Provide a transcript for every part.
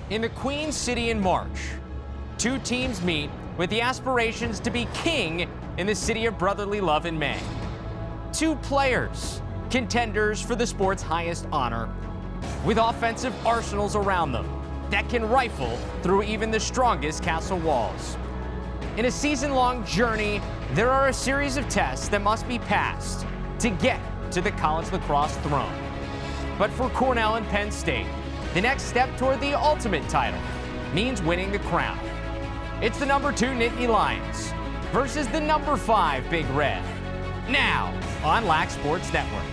In the Queen City in March, two teams meet with the aspirations to be king in the city of brotherly love in May. Two players, contenders for the sport's highest honor, with offensive arsenals around them that can rifle through even the strongest castle walls. In a season-long journey, there are a series of tests that must be passed to get to the college lacrosse throne. But for Cornell and Penn State, the next step toward the ultimate title means winning the crown. It's the number 2 Nittany Lions versus the number 5 Big Red. Now on Lax Sports Network.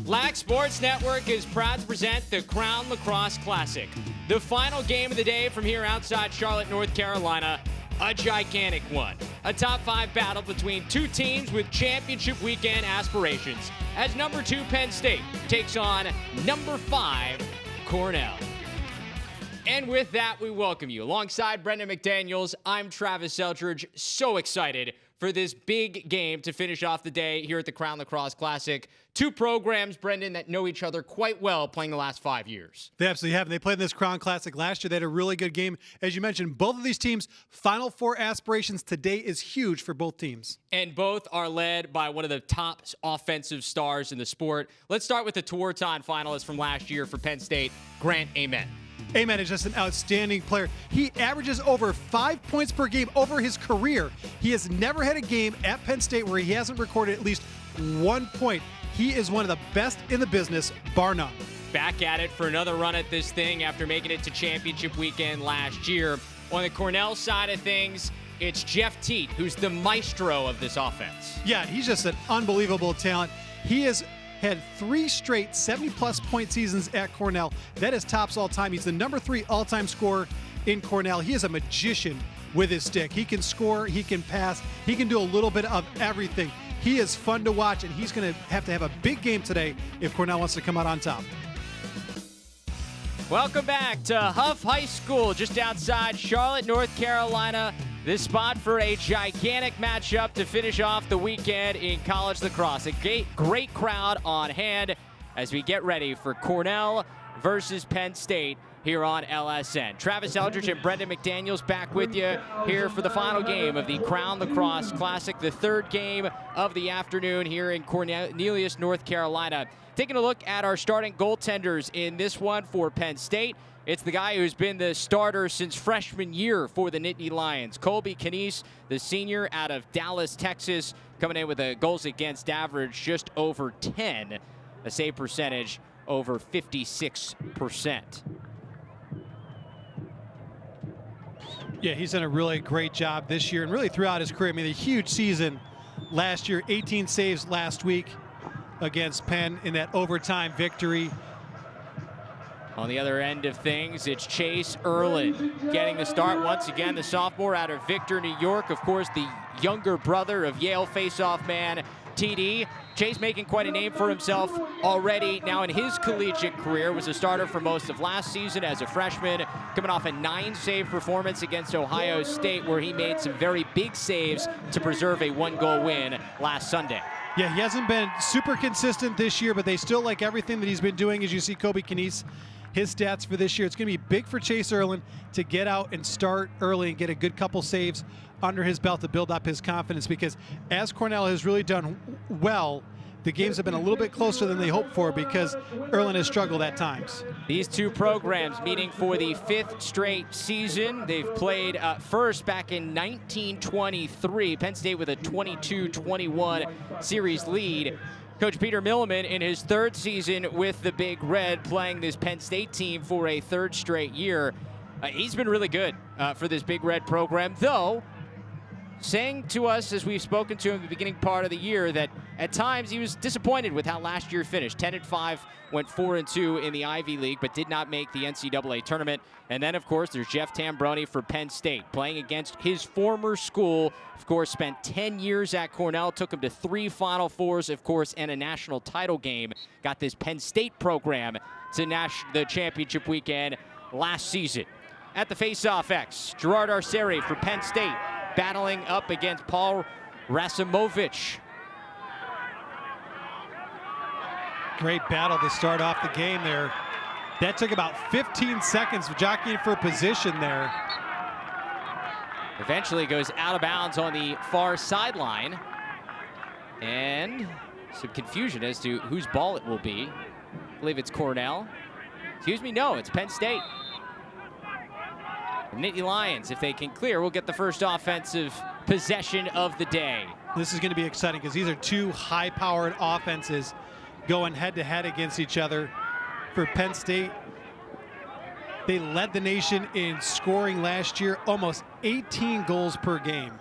Lax Sports Network is proud to present the Crown Lacrosse Classic, the final game of the day from here outside Charlotte, North Carolina. A gigantic one. A top 5 battle between two teams with championship weekend aspirations as number 2 Penn State takes on number 5 Cornell. And with that, we welcome you. Alongside Brendan McDaniels, I'm Travis Seltridge. So excited for this big game to finish off the day here at the Crown Lacrosse Classic. Two programs, Brendan, that know each other quite well playing the last 5 years. They absolutely have. They played in this Crown Classic last year. They had a really good game. As you mentioned, both of these teams' Final Four aspirations today is huge for both teams. And both are led by one of the top offensive stars in the sport. Let's start with the Tewaaraton finalist from last year for Penn State, Grant Amen. Amen is just an outstanding player. He averages over 5 points per game over his career. He has never had a game at Penn State where he hasn't recorded at least 1 point. He is one of the best in the business, bar none. Back at it for another run at this thing after making it to championship weekend last year. On the Cornell side of things, it's Jeff Teat, who's the maestro of this offense. Yeah, he's just an unbelievable talent. He has had 3 straight 70-plus point seasons at Cornell. That is tops all time. He's the number 3 all-time scorer in Cornell. He is a magician with his stick. He can score, he can pass, he can do a little bit of everything. He is fun to watch, and he's going to have a big game today if Cornell wants to come out on top. Welcome back to Huff High School, just outside Charlotte, North Carolina. This spot for a gigantic matchup to finish off the weekend in college lacrosse. A great crowd on hand as we get ready for Cornell versus Penn State here on LSN. Travis Eldridge and Brendan McDaniels back with you here for the final game of the Crown Lacrosse Classic, the third game of the afternoon here in Cornelius, North Carolina. Taking a look at our starting goaltenders in this one for Penn State. It's the guy who's been the starter since freshman year for the Nittany Lions. COLBY KNEESE, the senior out of Dallas, Texas, coming in with a goals against average just over 10, a save percentage over 56%. Yeah, he's done a really great job this year and really throughout his career. I mean, a huge season last year, 18 saves last week against Penn in that overtime victory. On the other end of things, it's Chase Erlin getting the start once again, the sophomore out of Victor, New York. Of course, the younger brother of Yale faceoff man TD. Chase making quite a name for himself already now in his collegiate career. Was a starter for most of last season as a freshman, coming off a 9-save performance against Ohio State, where he made some very big saves to preserve a 1-goal win last Sunday. Yeah, he hasn't been super consistent this year, but they still like everything that he's been doing. As you see, COLBY KNEESE, his stats for this year, it's going to be big for Chase Erlin to get out and start early and get a good couple saves under his belt to build up his confidence, because as Cornell has really done well, the games have been a little bit closer than they hoped for because Erlin has struggled at times. These two programs meeting for the 5th straight season. They've played first back in 1923. Penn State with a 22-21 series lead. Coach Peter Milliman in his 3rd season with the Big Red, playing this Penn State team for a 3rd straight year. He's been really good for this Big Red program, though saying to us as we've spoken to him at the beginning part of the year that at times he was disappointed with how last year finished. 10-5, went 4-2 in the Ivy League, but did not make the NCAA tournament. And then, of course, there's Jeff Tambroni for Penn State, playing against his former school. Of course, spent 10 years at Cornell, took him to 3 Final Fours, of course, and a national title game. Got this Penn State program to the championship weekend last season. At the faceoff X, Gerard Arceri for Penn State, battling up against Paul Rasimovich. Great battle to start off the game there. That took about 15 seconds jockeying for position there. Eventually goes out of bounds on the far sideline. And some confusion as to whose ball it will be. I believe it's Cornell. Excuse me, no, it's Penn State. The Nittany Lions, if they can clear, will get the first offensive possession of the day. This is going to be exciting because these are two high-powered offenses going head-to-head against each other. For Penn State, they led the nation in scoring last year, almost 18 goals per game.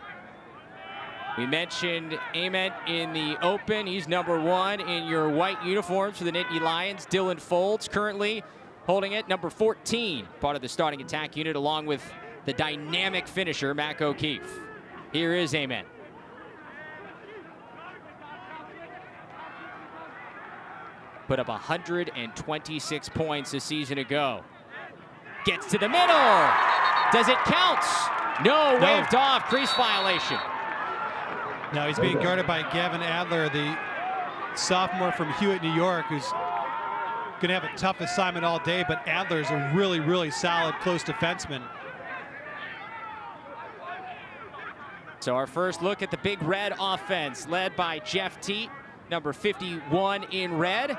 We mentioned Ament in the open. He's #1 in your white uniforms for the Nittany Lions. Dylan Folds currently holding it, #14, part of the starting attack unit, along with the dynamic finisher, Mac O'Keefe. Here is Ament. Put up 126 points a season ago. Gets to the middle. Does it count? No, waved off, crease violation. Now he's being guarded by Gavin Adler, the sophomore from Hewitt, New York, who's going to have a tough assignment all day, but Adler's a really, really solid close defenseman. So our first look at the Big Red offense, led by Jeff TEAT, #51 in red.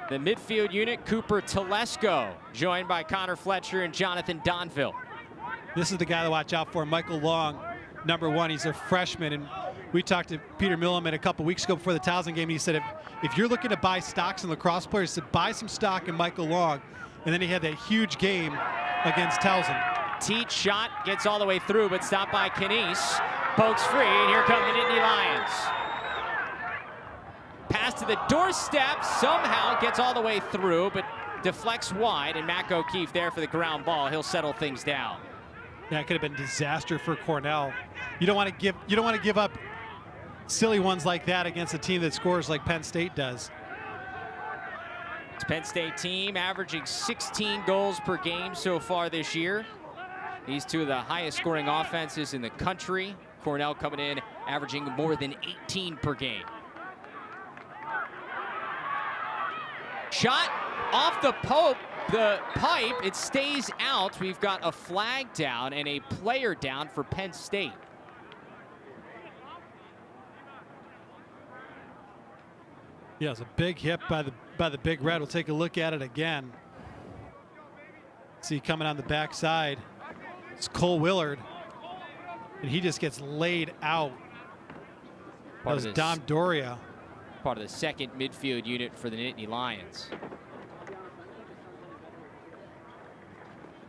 The midfield unit, Cooper Telesco, joined by Connor Fletcher and Jonathan Donville. This is the guy to watch out for, Michael Long, #1. He's a freshman, and we talked to Peter Milliman a couple weeks ago before the Towson game, and he said if you're looking to buy stocks in lacrosse players, he said buy some stock in Michael Long. And then he had that huge game against Towson. TEAT shot gets all the way through, but stopped by KNEESE. Pokes free, and here come the Nittany Lions. Pass to the doorstep, somehow gets all the way through, but deflects wide, and Mac O'Keefe there for the ground ball. He'll settle things down. That could have been disaster for Cornell. You don't want to give up silly ones like that against a team that scores like Penn State does. It's Penn State team averaging 16 goals per game so far this year. These two are the highest scoring offenses in the country. Cornell coming in averaging more than 18 per game. Shot off the pipe, it stays out. We've got a flag down and a player down for Penn State. Yeah, it's a big hit by the Big Red. We'll take a look at it again. See coming on the backside. It's Cole Willard, and he just gets laid out. That was Dom Doria. Part of the second midfield unit for the Nittany Lions.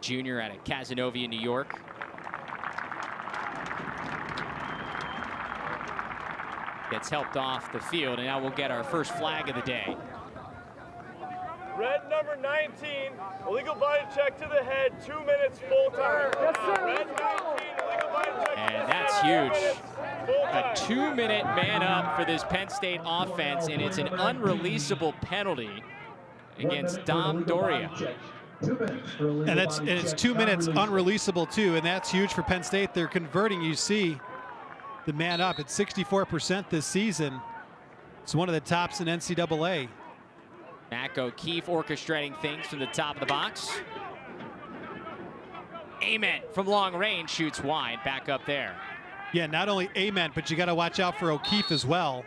Junior out of Casanova, New York. Gets helped off the field, and now we'll get our first flag of the day. Red #19, illegal body check to the head, 2 minutes full time. Yes, sir. Red 19, illegal body check. And that's huge. A 2-minute man up for this Penn State offense, and it's an unreleasable penalty against Dom Doria. And it's 2 minutes unreleasable too, and that's huge for Penn State. They're converting, you see, the man up at 64% this season. It's one of the tops in NCAA. Mac O'Keefe orchestrating things from the top of the box. Ament from long range shoots wide, back up there. Yeah, not only Ament, but you got to watch out for O'Keefe as well.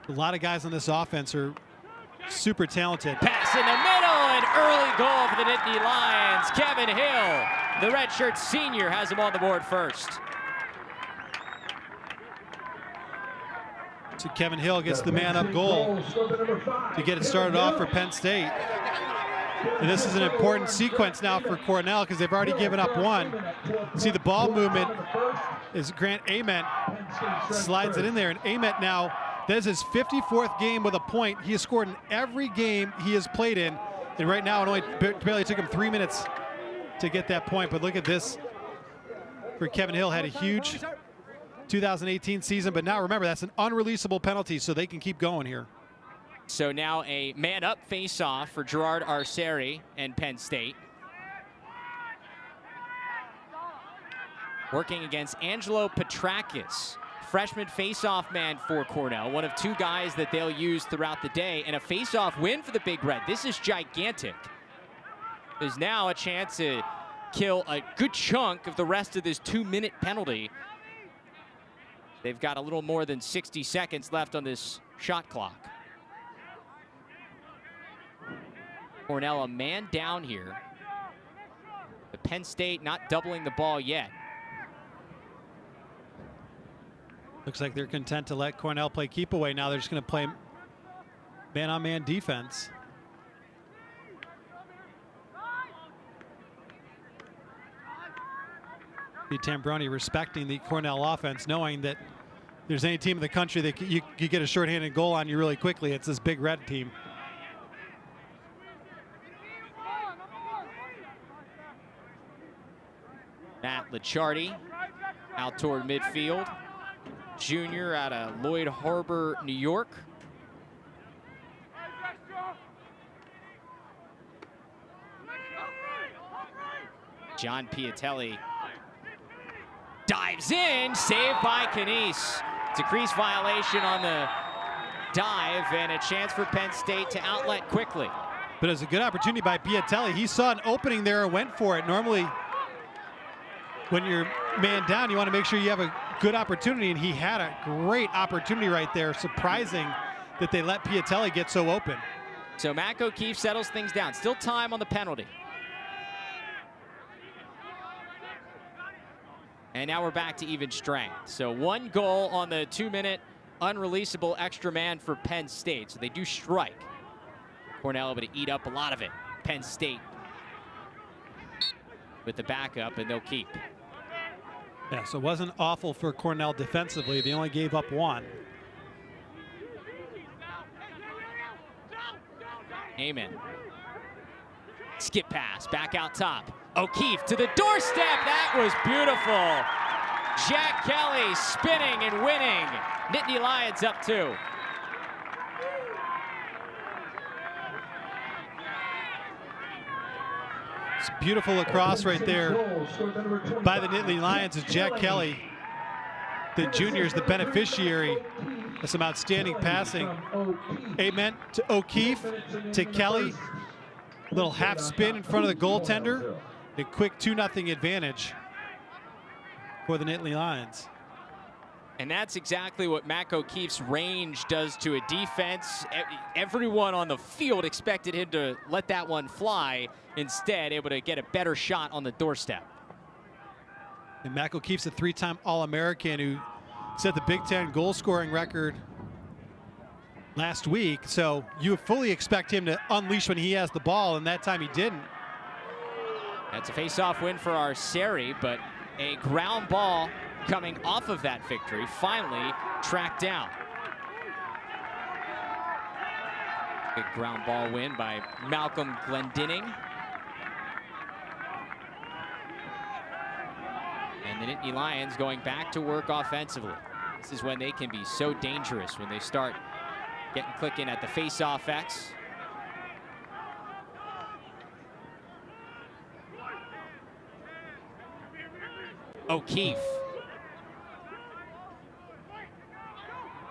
A lot of guys on this offense are super talented. Pass in the middle, an early goal for the Nittany Lions. Kevin Hill, the redshirt senior, has him on the board first. So Kevin Hill gets the man-up goal to get it started off for Penn State. And this is an important sequence now for Cornell because they've already given up one. See the ball movement is Grant Ament slides it in there, and Ament now, that is his 54th game with a point. He has scored in every game he has played in, and right now it only barely took him 3 minutes to get that point. But look at this for Kevin Hill, had a huge 2018 season, but now remember that's an unreleasable penalty, so they can keep going here. So now a man-up face-off for Gerard Arceri and Penn State. Working against Angelo Petrakis, freshman face-off man for Cornell, one of two guys that they'll use throughout the day, and a face-off win for the Big Red. This is gigantic. There's now a chance to kill a good chunk of the rest of this 2-minute penalty. They've got a little more than 60 seconds left on this shot clock. Cornell a man down here. The Penn State not doubling the ball yet. Looks like they're content to let Cornell play keep away. Now they're just going to play man-on-man defense. Tambroni respecting the Cornell offense, knowing that if there's any team in the country that you get a shorthanded goal on you really quickly, it's this Big Red team. Matt LICCIARDI out toward midfield. Junior out of Lloyd Harbor, New York. John PIATELLI dives in, saved by KNEESE. It's a crease violation on the dive and a chance for Penn State to outlet quickly. But it's a good opportunity by PIATELLI. He saw an opening there and went for it. Normally, when you're man down, you want to make sure you have a good opportunity, and he had a great opportunity right there. Surprising that they let PIATELLI get so open. So Mac O'Keefe settles things down. Still time on the penalty. And now we're back to even strength. So 1 goal on the 2-minute unreleasable extra man for Penn State. So they do strike. Cornell able to eat up a lot of it. Penn State with the backup, and they'll keep. Yeah, so it wasn't awful for Cornell defensively. They only gave up 1. Amen. Skip pass, back out top. O'Keefe to the doorstep. That was beautiful. Jack Kelly spinning and winning. Nittany Lions up 2. It's beautiful lacrosse right there by the Nittany Lions as Jack Kelly, the junior, is the beneficiary of some outstanding passing. Amen to O'Keefe, to Kelly. A little half spin in front of the goaltender. A quick 2-0 advantage for the Nittany Lions. And that's exactly what Mac O'Keefe's range does to a defense. Everyone on the field expected him to let that one fly. Instead, able to get a better shot on the doorstep. And Mac O'Keefe's a 3-time All-American who set the Big Ten goal scoring record last week. So you fully expect him to unleash when he has the ball, and that time he didn't. That's a face-off win for our Seri, but a ground ball coming off of that victory finally tracked down. Big ground ball win by Malcolm Glendinning. And the Nittany Lions going back to work offensively. This is when they can be so dangerous, when they start getting clicking at the face-off X. O'Keefe.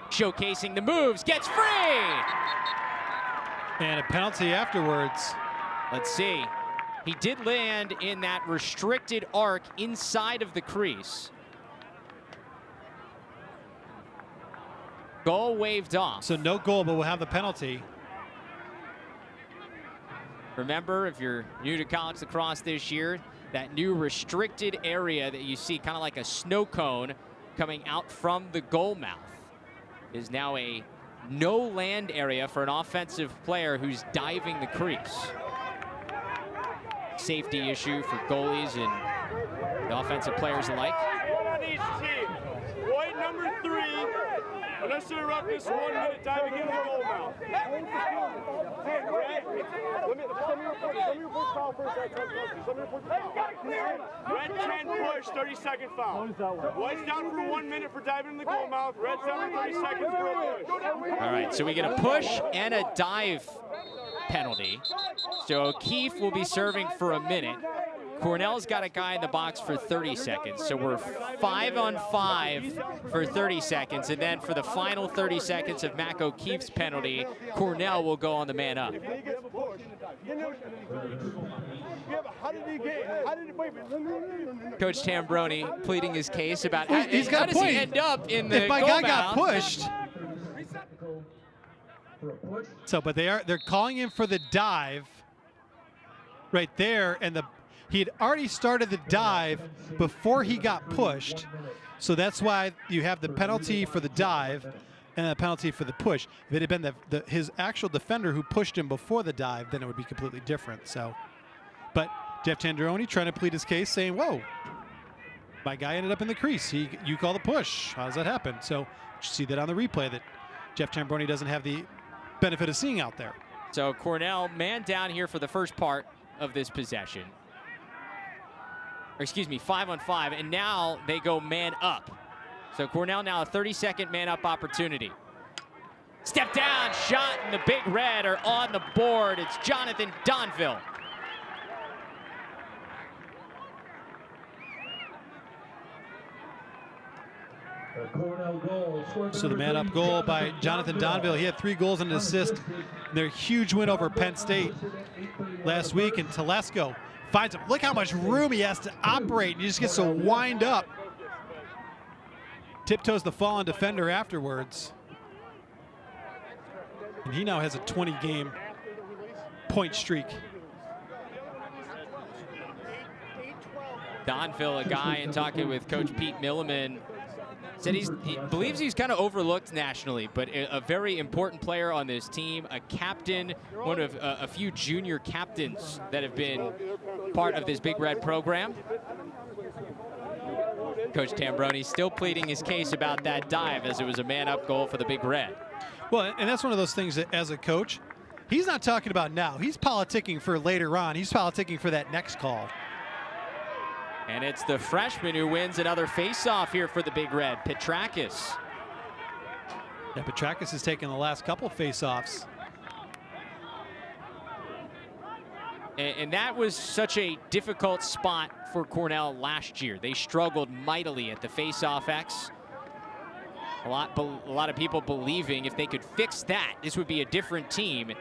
Showcasing the moves, gets free! And a penalty afterwards. Let's see. He did land in that restricted arc inside of the crease. Goal waved off. So no goal, but we'll have the penalty. Remember, if you're new to college lacrosse this year, that new restricted area that you see, kind of like a snow cone coming out from the goal mouth, is now a no land area for an offensive player who's diving the crease. Safety issue for goalies and the offensive players alike. One on each team. White number 3. Unnecessary roughness, 1 minute diving into the goal mouth. Hey, red. Let me report foul first. Red 10 push, 30-second foul. White's down for 1 minute for diving in the goal mouth. Red's down for 30 seconds for a push. All right, so we get a push and a dive penalty. So O'Keefe will be serving for a minute. Cornell's got a guy in the box for 30 seconds, so we're 5 on 5 for 30 seconds, and then for the final 30 seconds of Mac O'Keefe's penalty, Cornell will go on the man up. Coach Tambroni pleading his case about how does he end up in the if my goal guy mouth? got pushed. So, but they're calling him for the dive right there, and he had already started the dive before he got pushed. So that's why you have the penalty for the dive and the penalty for the push. If it had been his actual defender who pushed him before the dive, then it would be completely different. So, but Jeff Tambroni trying to plead his case, saying, "Whoa, my guy ended up in the crease. You call the push. How does that happen?" So you see that on the replay that Jeff Tambroni doesn't have the benefit of seeing out there. So Cornell man down here for the first part of this possession. Or excuse me, 5 on 5, and now they go man up. So Cornell now a 30-second man up opportunity. Step down shot, and the Big Red are on the board. It's Jonathan Donville. So the man up goal by Jonathan Donville. He had 3 goals and an assist. Their huge win over Penn State last week, and Telesco finds him. Look how much room he has to operate. He just gets to wind up. Tiptoes the fallen defender afterwards. And he now has a 20-game point streak. Donville, a guy in talking with Coach Pete Milliman, said he believes he's kind of overlooked nationally, but a very important player on this team, a captain, one of a few junior captains that have been part of this Big Red program. Coach Tambroni still pleading his case about that dive, as it was a man-up goal for the Big Red. Well, and that's one of those things that as a coach, he's not talking about now. He's politicking for later on. He's politicking for that next call. And it's the freshman who wins another face-off here for the Big Red, Petrakis. Yeah, Petrakis has taken the last couple face-offs. And that was such a difficult spot for Cornell last year. They struggled mightily at the face-off X. A lot of people believing if they could fix that, this would be a different team.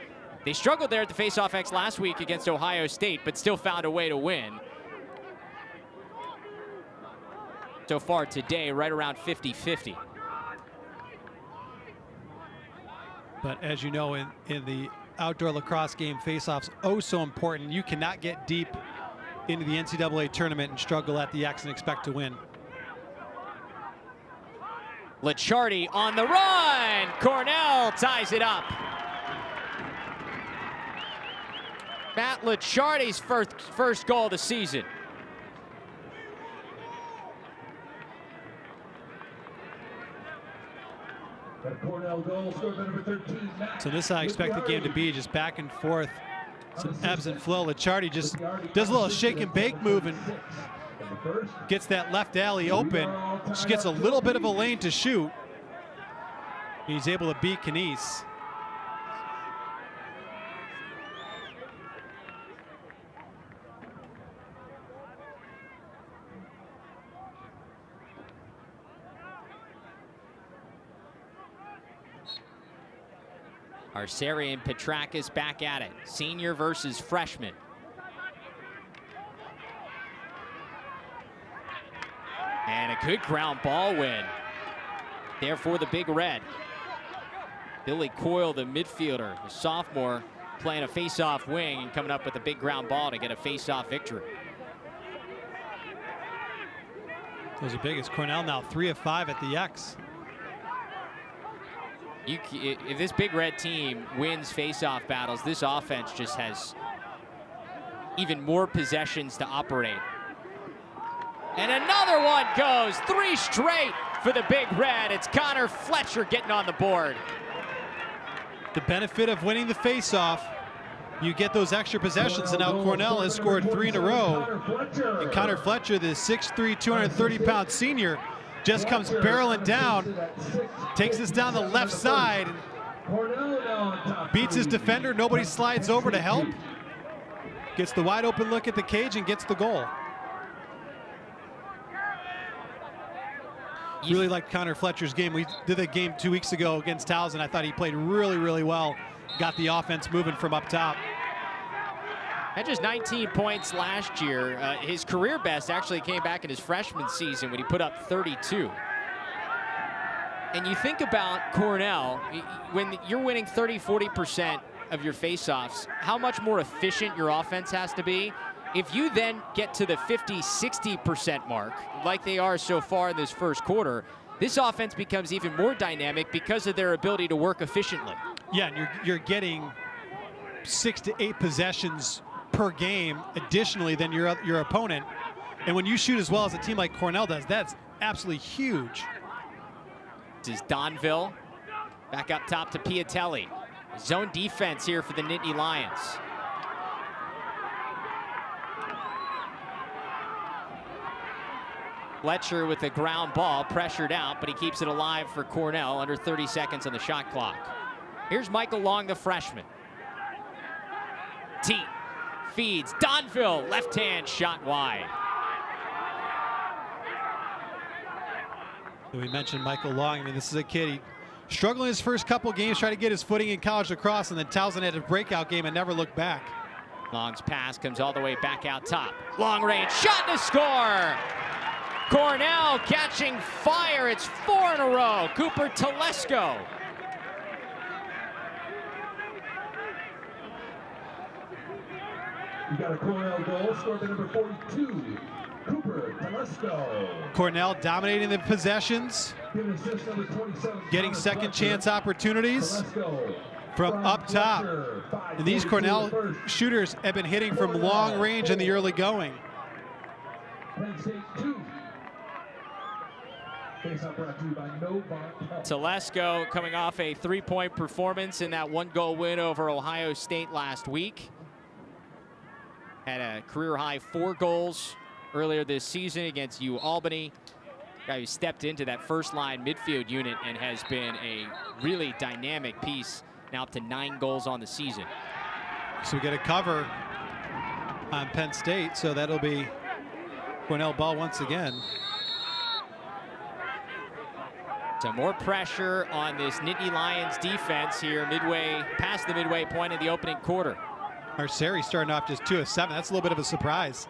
They struggled there at the face-off X last week against Ohio State, but still found a way to win. So far today, right around 50-50. But as you know, in the outdoor lacrosse game, face-offs so important. You cannot get deep into the NCAA tournament and struggle at the X and expect to win. LICCIARDI on the run. Cornell ties it up. Matt LICCIARDI's first goal of the season. So this I expect the game to be, just back and forth, some ebbs and flow. LICCIARDI just does a little shake and bake move and gets that left alley open. Just gets a little bit of a lane to shoot. He's able to beat KNEESE. Arceri and Petrakis back at it. Senior versus freshman. And a good ground ball win there for the Big Red. Billy COYLE, the midfielder, the sophomore, playing a face-off wing and coming up with a big ground ball to get a face-off victory. Those are big. As Cornell now 3 of 5 at the X. If this Big Red team wins face-off battles, this offense just has even more possessions to operate. And another one goes, 3 straight for the Big Red. It's Connor Fletcher getting on the board. The benefit of winning the face-off, you get those extra possessions, and now Cornell has scored 3 in a row. And Connor Fletcher, the 6'3", 230-pound senior, just comes barreling down, takes this down the left side, beats his defender. Nobody slides over to help. Gets the wide open look at the cage and gets the goal. Really liked Connor Fletcher's game. We did the game 2 weeks ago against Towson. I thought he played really, really well. Got the offense moving from up top. Had just 19 points last year. His career best actually came back in his freshman season when he put up 32. And you think about Cornell, when you're winning 30–40% of your faceoffs, how much more efficient your offense has to be. If you then get to the 50–60% mark, like they are so far in this first quarter, this offense becomes even more dynamic because of their ability to work efficiently. Yeah, and you're getting 6 to 8 possessions per game additionally than your opponent. And when you shoot as well as a team like Cornell does, that's absolutely huge. This is Donville. Back up top to PIATELLI. Zone defense here for the Nittany Lions. Fletcher with the ground ball, pressured out, but he keeps it alive for Cornell, under 30 seconds on the shot clock. Here's Michael Long, the freshman. TEAT feeds Donville, left hand shot wide. We mentioned Michael Long. I mean, this is a kid, he struggled in his first couple games, trying to get his footing in college lacrosse, and then Towson had a breakout game and never looked back. Long's pass comes all the way back out top. Long range shot to score. Cornell catching fire. It's 4 in a row. Cooper TELESCO. You got a Cornell goal, scored by number 42, Cooper TELESCO. Cornell dominating the possessions, getting second chance opportunities from up top. And these Cornell shooters have been hitting from long range in the early going. Penn State 2. TELESCO coming off a 3-point performance in that 1-goal win over Ohio State last week. Had a career-high 4 goals earlier this season against Albany. Guy who stepped into that first-line midfield unit and has been a really dynamic piece, now up to 9 goals on the season. So we get a cover on Penn State, so that'll be Cornell ball once again. So more pressure on this Nittany Lions defense here past the midway point of the opening quarter. Arceri starting off just 2 of 7. That's a little bit of a surprise.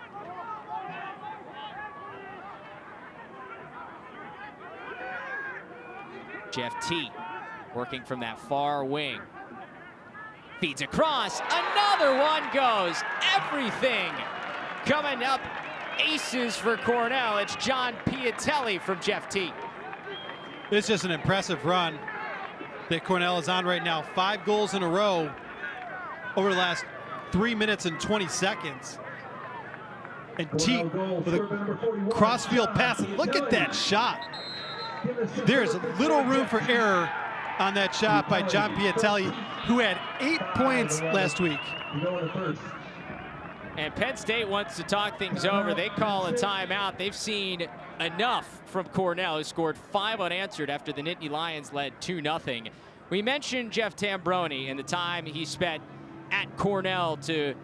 Jeff TEAT working from that far wing. Feeds across. Another one goes. Everything coming up. Aces for Cornell. It's John PIATELLI from Jeff TEAT. It's just an impressive run that Cornell is on right now. 5 goals in a row over the last 3 minutes and 20 seconds. And TEAT with a cross-field pass. And look at that shot. There's little room for error on that shot by John PIATELLI, who had 8 points last week. And Penn State wants to talk things over. They call a timeout. They've seen enough from Cornell, who scored 5 unanswered after the Nittany Lions led 2-0. We mentioned Jeff Tambroni and the time he spent at Cornell to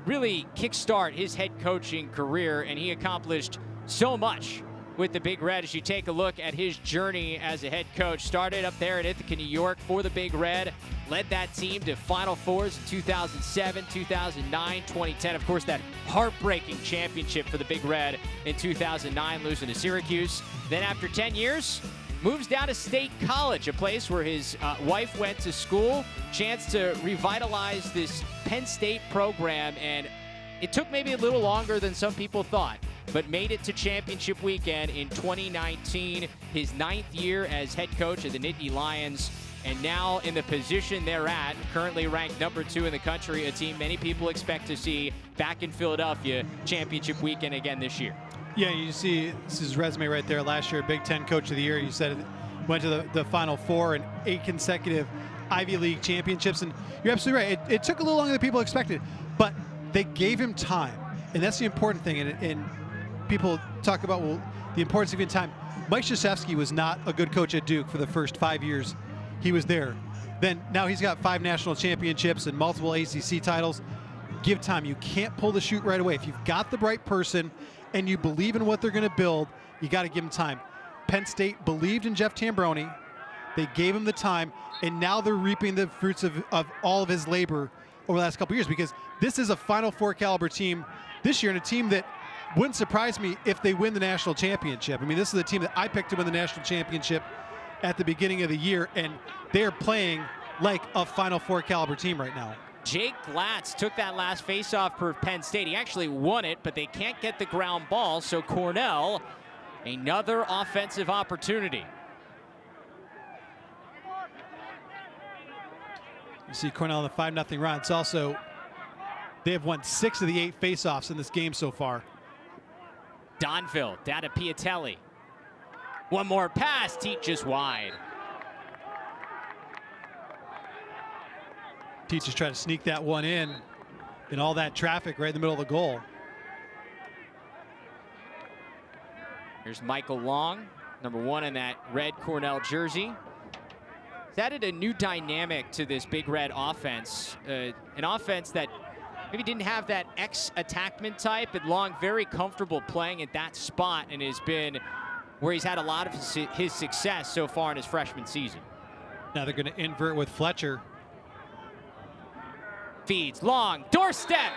really kickstart his head coaching career, and he accomplished so much with the Big Red. As you take a look at his journey as a head coach, started up there in Ithaca, New York for the Big Red, led that team to Final Fours in 2007, 2009, 2010. Of course, that heartbreaking championship for the Big Red in 2009, losing to Syracuse. Then after 10 years, moves down to State College, a place where his wife went to school. Chance to revitalize this Penn State program, and it took maybe a little longer than some people thought, but made it to championship weekend in 2019, his 9th year as head coach of the Nittany Lions, and now in the position they're at, currently ranked number 2 in the country, a team many people expect to see back in Philadelphia championship weekend again this year. Yeah, you see this is his resume right there. Last year, Big Ten Coach of the Year. You said it went to the Final Four and 8 consecutive Ivy League championships. And you're absolutely right. It took a little longer than people expected, but they gave him time. And that's the important thing. And people talk about, well, the importance of giving time. Mike Krzyzewski was not a good coach at Duke for the first 5 years he was there. Then now he's got 5 national championships and multiple ACC titles. give time. You can't pull the chute right away. If you've got the right person and you believe in what they're going to build, you got to give them time. Penn State believed in Jeff Tambroni. They gave him the time, and now they're reaping the fruits of all of his labor over the last couple years, because this is a Final Four caliber team this year, and a team that wouldn't surprise me if they win the national championship. I mean, this is a team that I picked to win the national championship at the beginning of the year, and they're playing like a Final Four caliber team right now. Jake Glatz took that last faceoff for Penn State. He actually won it, but they can't get the ground ball, so Cornell, another offensive opportunity. You see Cornell on the 5-0 run. It's also, they have won 6 of the 8 faceoffs in this game so far. DONVILLE, down to PIATELLI. One more pass, TEAT just wide. TEAT just trying to sneak that one in all that traffic right in the middle of the goal. Here's Michael Long, number 1 in that red Cornell jersey. He's added a new dynamic to this Big Red offense, an offense that maybe didn't have that X-attackman type, but Long very comfortable playing at that spot and has been where he's had a lot of his success so far in his freshman season. Now they're going to invert with Fletcher. Feeds, Long, doorstep,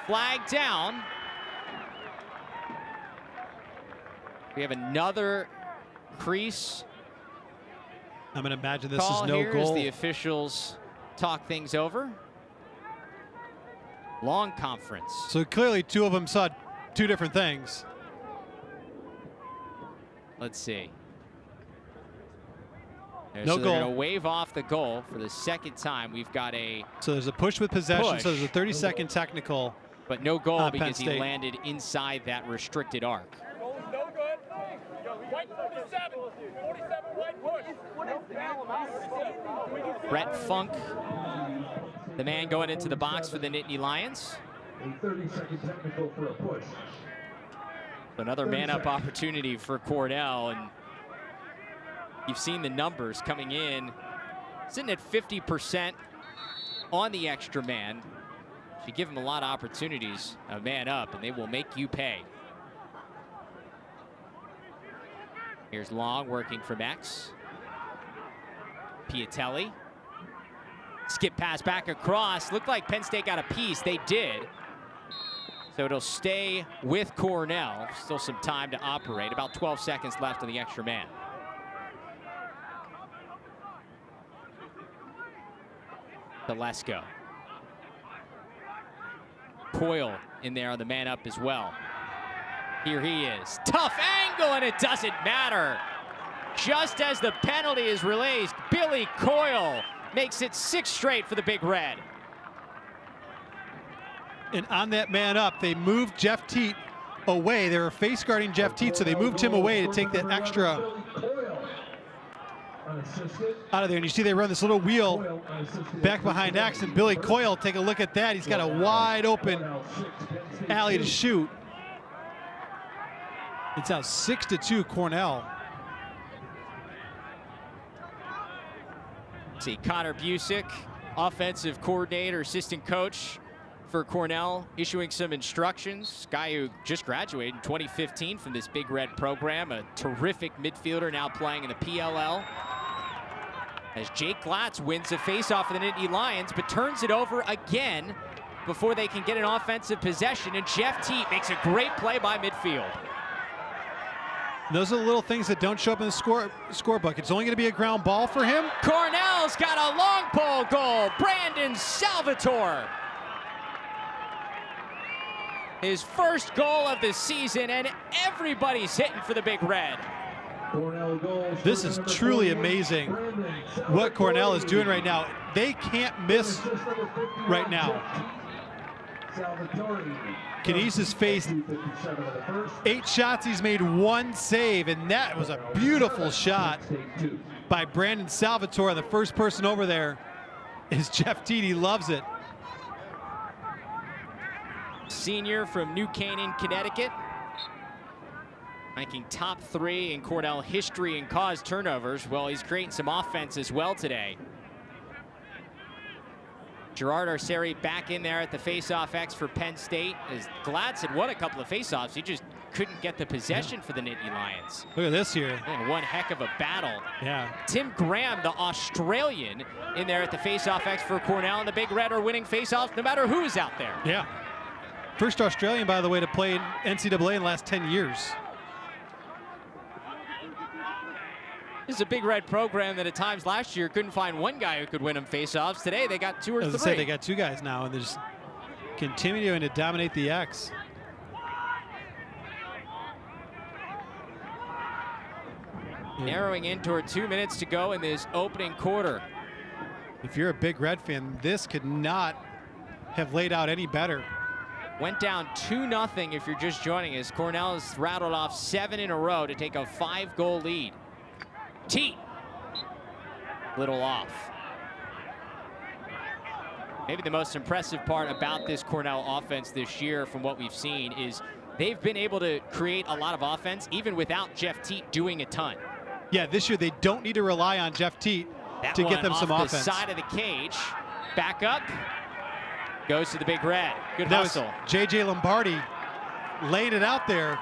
flag down. We have another crease. I'm going to imagine this Call is no here goal. As the officials talk things over. Long conference. So clearly 2 of them saw 2 different things. Let's see. No so goal. They're going to wave off the goal for the 2nd time. We've got a So there's a push with possession, push. so there's a 30-second technical. But no goal Penn because he State. landed inside that restricted arc. No good. White 47. 47 white push. Brett Funk, the man going into the box for the Nittany Lions. A 30-second technical for a push. Another man-up opportunity for Cornell, and you've seen the numbers coming in, sitting at 50% on the extra man. If you give them a lot of opportunities, a man up, and they will make you pay. Here's Long working from X. PIATELLI. Skip pass back across. Looked like Penn State got a piece. They did. So it'll stay with Cornell. Still some time to operate. About 12 seconds left on the extra man. TELESCO. COYLE in there on the man up as well. Here he is. Tough angle, and it doesn't matter. Just as the penalty is released, Billy COYLE makes it 6 straight for the Big Red. And on that man up, they moved Jeff TEAT away. They were face guarding Jeff TEAT, so they moved him away to take that extra out of there. And you see they run this little wheel back behind X, and Billy COYLE, take a look at that. He's got a wide open alley to shoot. It's out 6-2 Cornell. See Connor Busick, offensive coordinator, assistant coach for Cornell, issuing some instructions. Guy who just graduated in 2015 from this Big Red program, a terrific midfielder now playing in the PLL. As Jake Glatz wins a faceoff for the Nittany Lions, but turns it over again before they can get an offensive possession, and Jeff TEAT makes a great play by midfield. Those are the little things that don't show up in the scorebook. It's only going to be a ground ball for him. Cornell's got a long pole goal. BRANDON SALVATORE. His first goal of the season, and everybody's hitting for the Big Red. This is truly amazing what Cornell is doing right now. They can't miss right now. KNEESE has faced 8 shots. He's made 1 save, and that was a beautiful shot by BRANDON SALVATORE. The first person over there is Jeff TEAT. He loves it. Senior from New Canaan, Connecticut. Ranking top 3 in Cornell history and caused turnovers. Well, he's creating some offense as well today. Gerard Arceri back in there at the faceoff X for Penn State. As Gladys had won a couple of faceoffs, he just couldn't get the possession for the Nittany Lions. Look at this here. Man, one heck of a battle. Yeah. Tim Graham, the Australian, in there at the faceoff X for Cornell, and the Big Red are winning faceoffs no matter who's out there. Yeah. First Australian, by the way, to play in NCAA in the last 10 years. This is a Big Red program that at times last year couldn't find one guy who could win them faceoffs. Today they got two or three. As I say, they got two guys now, and they're just continuing to dominate the X. Narrowing in toward 2 minutes to go in this opening quarter. If you're a Big Red fan, this could not have laid out any better. Went down 2-0 if you're just joining us. Cornell has rattled off 7 in a row to take a 5-goal lead. TEAT, little off. Maybe the most impressive part about this Cornell offense this year from what we've seen is they've been able to create a lot of offense even without Jeff TEAT doing a ton. Yeah, this year they don't need to rely on Jeff TEAT to get them some offense. The side of the cage, back up, goes to the Big Red. Good hustle. JJ Lombardi laying it out there,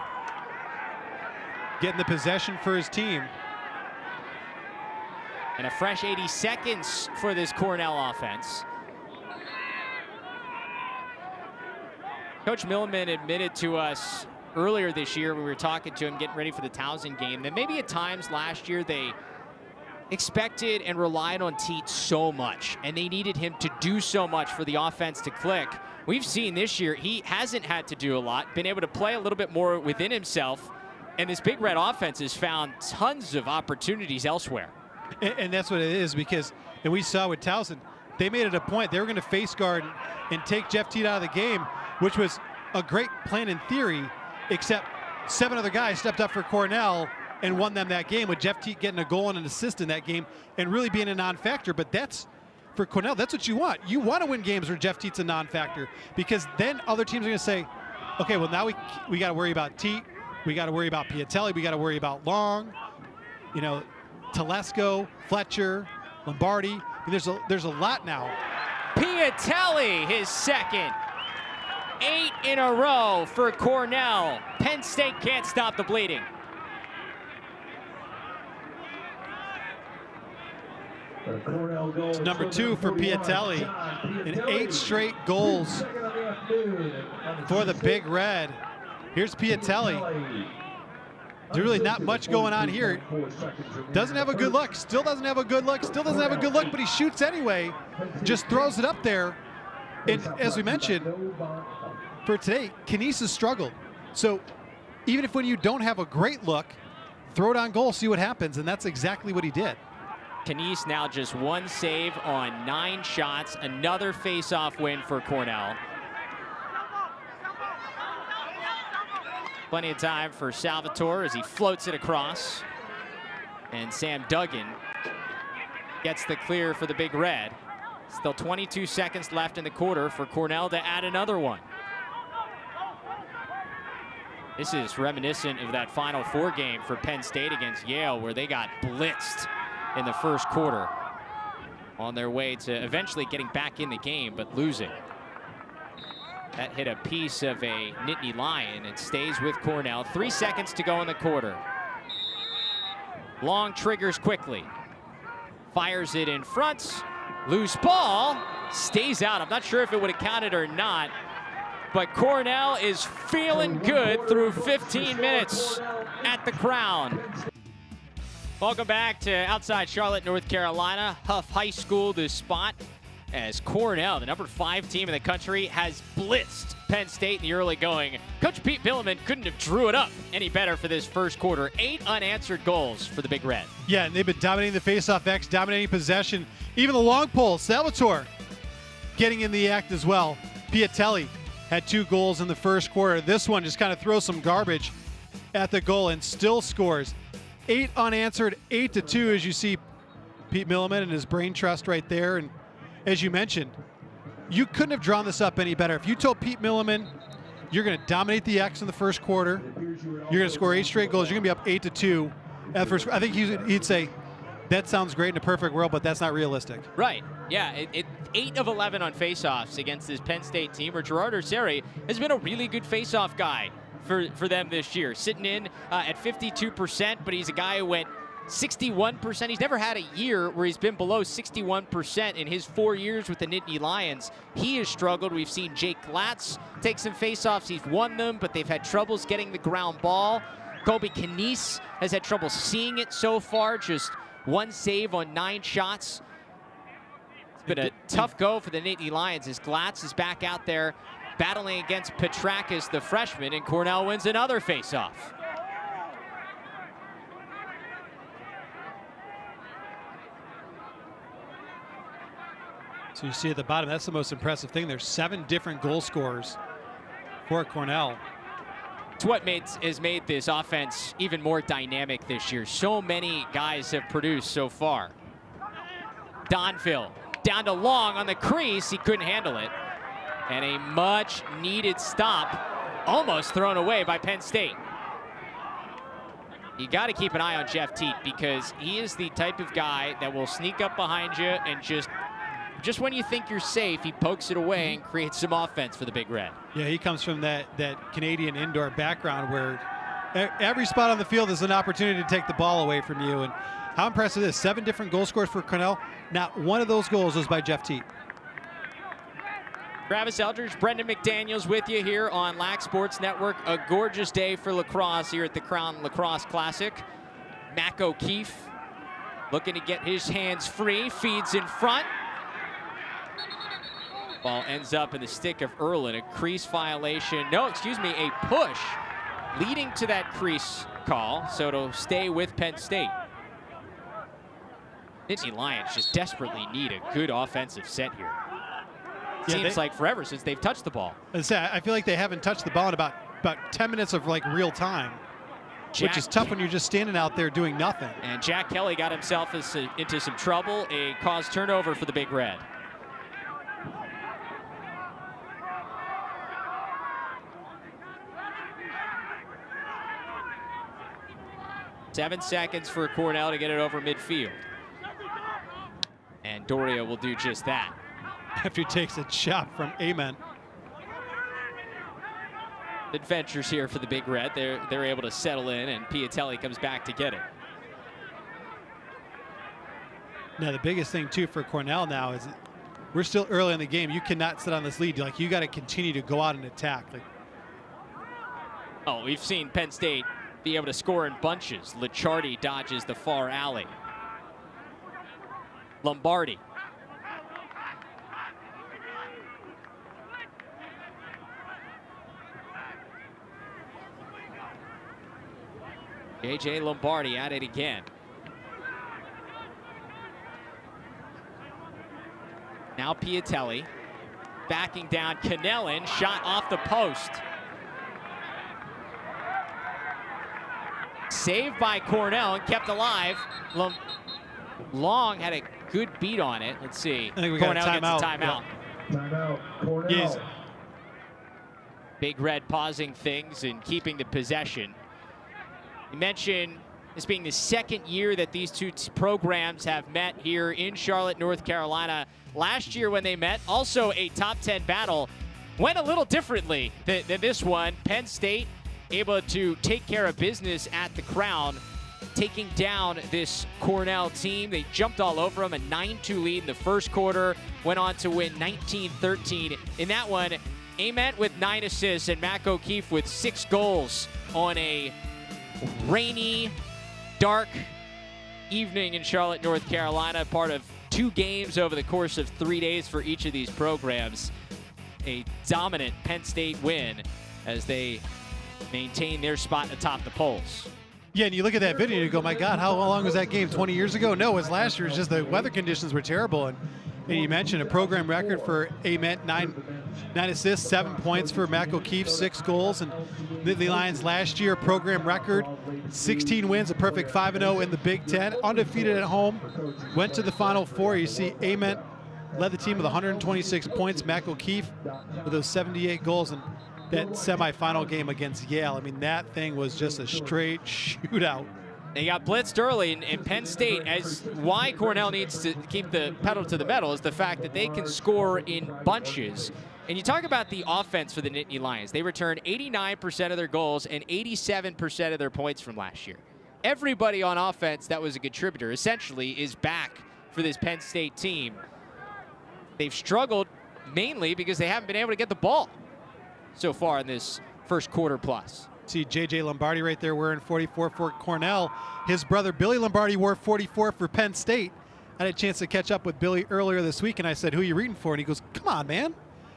getting the possession for his team. And a fresh 80 seconds for this Cornell offense. Coach Milliman admitted to us earlier this year, we were talking to him getting ready for the Towson game, that maybe at times last year they expected and relied on TEAT so much, and they needed him to do so much for the offense to click. We've seen this year he hasn't had to do a lot, been able to play a little bit more within himself, and this Big Red offense has found tons of opportunities elsewhere. And that's what it is, because, and we saw with Towson, they made it a point. They were going to face guard and take Jeff TEAT out of the game, which was a great plan in theory, except 7 other guys stepped up for Cornell and won them that game, with Jeff TEAT getting a goal and an assist in that game and really being a non-factor. But that's, for Cornell, that's what you want. You want to win games where Jeff TEAT's a non-factor, because then other teams are going to say, okay, well, now we got to worry about TEAT, we got to worry about PIATELLI, we got to worry about Long, you know, TELESCO, FLETCHER, LOMBARDI. I mean, there's a lot now. PIATELLI, his second. 8 in a row for Cornell. Penn State can't stop the bleeding. It's number 2 for PIATELLI, and 8 straight goals for the Big Red. Here's PIATELLI. There's really not much going on here. Doesn't have a good look, still doesn't have a good look, still doesn't have a good look, but he shoots anyway, just throws it up there. And as we mentioned, for today, KNEESE has struggled. So even if when you don't have a great look, throw it on goal, see what happens, and that's exactly what he did. KNEESE now just 1 save on 9 shots, another face-off win for Cornell. Plenty of time for Salvatore as he floats it across. And Sam Duggan gets the clear for the Big Red. Still 22 seconds left in the quarter for Cornell to add another one. This is reminiscent of that Final Four game for Penn State against Yale, where they got blitzed in the first quarter on their way to eventually getting back in the game, but losing. That hit a piece of a Nittany Lion and stays with Cornell. 3 seconds to go in the quarter. Long triggers quickly. Fires it in front. Loose ball. Stays out. I'm not sure if it would have counted or not. But Cornell is feeling good through 15 minutes at the Crown. Welcome back to outside Charlotte, North Carolina. Huff High School, this spot, as Cornell, the number 5 team in the country, has blitzed Penn State in the early going. Coach Pete Milliman couldn't have drew it up any better for this first quarter. 8 unanswered goals for the Big Red. Yeah, and they've been dominating the faceoff X, dominating possession. Even the long pole, Salvatore getting in the act as well. PIATELLI had 2 goals in the first quarter. This one just kind of throws some garbage at the goal and still scores. 8 unanswered, 8-2, as you see Pete Milliman and his brain trust right there. And as you mentioned, you couldn't have drawn this up any better. If you told Pete Milliman you're going to dominate the X in the first quarter, you're going to score 8 straight goals, you're going to be up 8-2 at first, I think he'd say, that sounds great in a perfect world, but that's not realistic. Right. Yeah, 8 of 11 on faceoffs against this Penn State team, where Gerard Arceri has been a really good faceoff guy for them this year. Sitting in at 52%, but he's a guy who went 61%. He's never had a year where he's been below 61% in his 4 years with the Nittany Lions. He has struggled. We've seen Jake Glatz take some faceoffs. He's won them, but they've had troubles getting the ground ball. Colby KNEESE has had trouble seeing it so far, just 1 save on 9 shots. It's been a tough go for the Nittany Lions as Glatz is back out there battling against Petrakis, the freshman, and Cornell wins another faceoff. So you see at the bottom, that's the most impressive thing. There's 7 different goal scorers for Cornell. It's what has made this offense even more dynamic this year. So many guys have produced so far. DONVILLE down to Long on the crease. He couldn't handle it. And a much needed stop, almost thrown away by Penn State. You got to keep an eye on Jeff Teat, because he is the type of guy that will sneak up behind you and just when you think you're safe, he pokes it away and creates some offense for the Big Red. Yeah, he comes from that Canadian indoor background where every spot on the field is an opportunity to take the ball away from you. And how impressive is this? 7 different goal scorers for Cornell. Not one of those goals was by Jeff Teat. Travis Eldridge, Brendan McDaniels with you here on Lax Sports Network. A gorgeous day for lacrosse here at the Crown Lacrosse Classic. Mac O'Keefe looking to get his hands free, feeds in front. Ball ends up in the stick of IERLAN, a crease violation. No, excuse me, a push leading to that crease call, so it'll stay with Penn State. Nittany Lions just desperately need a good offensive set here. Seems like forever since they've touched the ball. I feel like they haven't touched the ball in about 10 minutes of like real time, which is tough when you're just standing out there doing nothing. And Jack Kelly got himself into some trouble, a caused turnover for the Big Red. 7 seconds for Cornell to get it over midfield. And Doria will do just that. After he takes a chop from Amen. Adventures here for the Big Red. They're able to settle in, and PIATELLI comes back to get it. Now the biggest thing too for Cornell now is we're still early in the game. You cannot sit on this lead. Like, you got to continue to go out and attack. Oh, we've seen Penn State be able to score in bunches. LICCIARDI dodges the far alley. Lombardi. JJ Lombardi at it again. Now PIATELLI backing down. Cannellin shot off the post. Saved by Cornell and kept alive. Long had a good beat on it. Let's see. I think we Cornell got a timeout. gets a timeout. Timeout, Cornell. Yes. Big Red pausing things and keeping the possession. You mentioned this being the second year that these two programs have met here in Charlotte, North Carolina. Last year when they met, also a top 10 battle, went a little differently than this one. Penn State able to take care of business at the Crown, taking down this Cornell team. They jumped all over them, a 9-2 lead in the first quarter, went on to win 19-13. In that one, Ament with 9 assists and Mac O'Keefe with 6 goals on a rainy, dark evening in Charlotte, North Carolina, part of 2 games over the course of 3 days for each of these programs. A dominant Penn State win as they maintain their spot atop the polls. Yeah, and you look at that video and you go, my God, how long was that game? 20 years ago? No, it was last year. It's just the weather conditions were terrible. And you mentioned a program record for Ament, 9 assists, 7 points for Mac O'Keefe, 6 goals. And the Lions last year, program record, 16 wins, a perfect 5-0 in the Big Ten, undefeated at home, went to the Final Four. You see Ament led the team with 126 points, Mac O'Keefe with those 78 goals. And that semifinal game against Yale, I mean, that thing was just a straight shootout. They got blitzed early, and Penn State, as why Cornell needs to keep the pedal to the metal, is the fact that they can score in bunches. And you talk about the offense for the Nittany Lions. They returned 89% of their goals and 87% of their points from last year. Everybody on offense that was a contributor essentially is back for this Penn State team. They've struggled mainly because they haven't been able to get the ball so far in this first quarter plus. See J.J. Lombardi right there wearing 44 for Cornell. His brother Billy Lombardi wore 44 for Penn State. I had a chance to catch up with Billy earlier this week, and I said, who are you rooting for? And he goes, come on, man.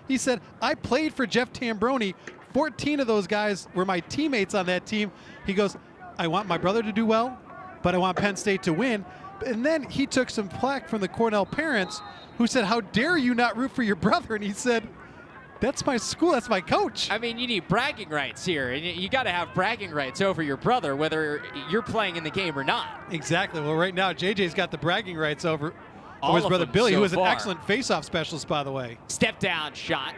He said, I played for Jeff Tambroni. 14 of those guys were my teammates on that team. He goes, I want my brother to do well, but I want Penn State to win. And then he took some flack from the Cornell parents who said, how dare you not root for your brother? And he said, that's my school, that's my coach. I mean, you need bragging rights here, and you got to have bragging rights over your brother, whether you're playing in the game or not. Exactly. Well, right now, JJ's got the bragging rights over his brother Billy, who is an excellent face-off specialist, by the way. Step down shot,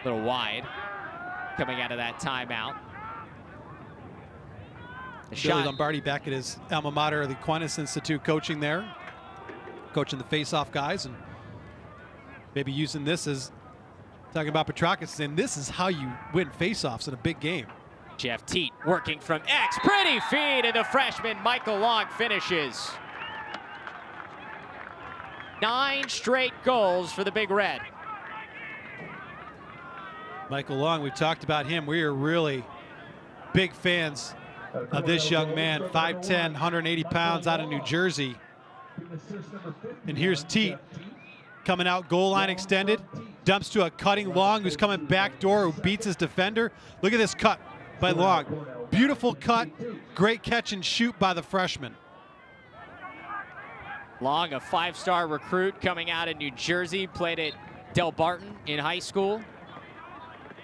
a little wide, coming out of that timeout. Billy Lombardi back at his alma mater, the Aquinas Institute, coaching there, coaching the face-off guys, and maybe using this as talking about Petrakis, and this is how you win face-offs in a big game. Jeff Teat working from X. Pretty feed, and the freshman Michael Long finishes. 9 straight goals for the Big Red. Michael Long, we've talked about him. We are really big fans of this young man, 5'10", 180 pounds, out of New Jersey. And here's Teat coming out, goal line extended, dumps to a cutting Long, who's coming back door, who beats his defender. Look at this cut by Long. Beautiful cut, great catch and shoot by the freshman. Long, a 5-star recruit coming out of New Jersey, played at Del Barton in high school.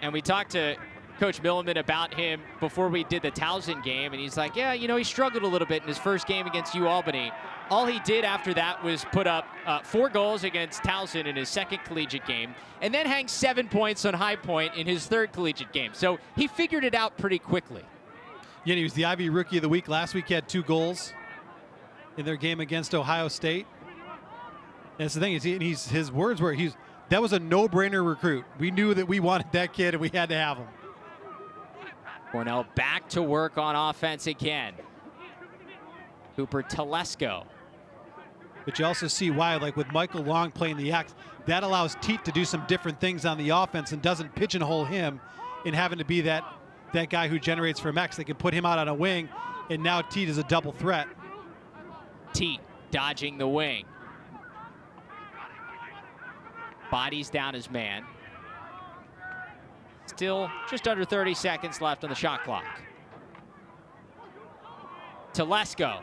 And we talked to Coach Milliman about him before we did the Towson game, and he's like, yeah, you know, he struggled a little bit in his first game against UAlbany. All he did after that was put up 4 goals against Towson in his second collegiate game, and then hang 7 points on High Point in his third collegiate game. So he figured it out pretty quickly. Yeah, he was the Ivy Rookie of the Week. Last week he had 2 goals in their game against Ohio State. And that's the thing, is his words were, that was a no-brainer recruit. We knew that we wanted that kid and we had to have him. Cornell back to work on offense again. Cooper Telesco. But you also see why, like with Michael Long playing the X, that allows Teat to do some different things on the offense and doesn't pigeonhole him in having to be that guy who generates from X. They can put him out on a wing, and now Teat is a double threat. Teat dodging the wing. Bodies down his man. Still just under 30 seconds left on the shot clock. Telesco.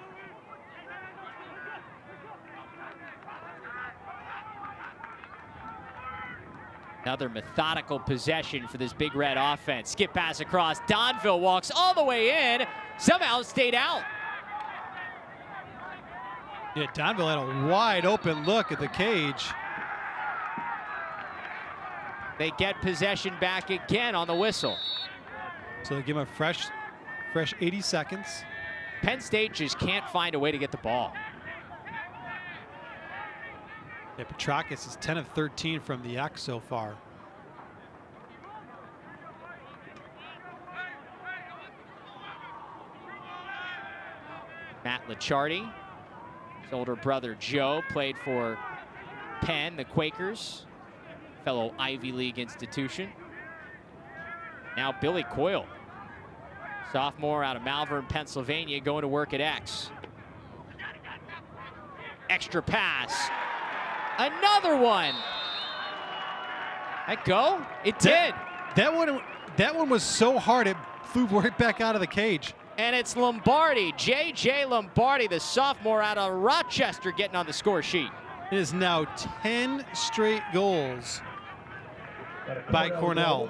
Another methodical possession for this Big Red offense. Skip pass across. Donville walks all the way in. Somehow stayed out. Yeah, Donville had a wide open look at the cage. They get possession back again on the whistle. So they give him a fresh 80 seconds. Penn State just can't find a way to get the ball. Yeah, Petrakis is 10 of 13 from the X so far. Matt LICCIARDI, his older brother Joe, played for Penn, the Quakers, fellow Ivy League institution. Now Billy Coyle, sophomore out of Malvern, Pennsylvania, going to work at X. Extra pass. Another one. That go? It did. That one was so hard it flew right back out of the cage. And it's Lombardi, J.J. Lombardi, the sophomore out of Rochester, getting on the score sheet. It is now 10 straight goals by Cornell.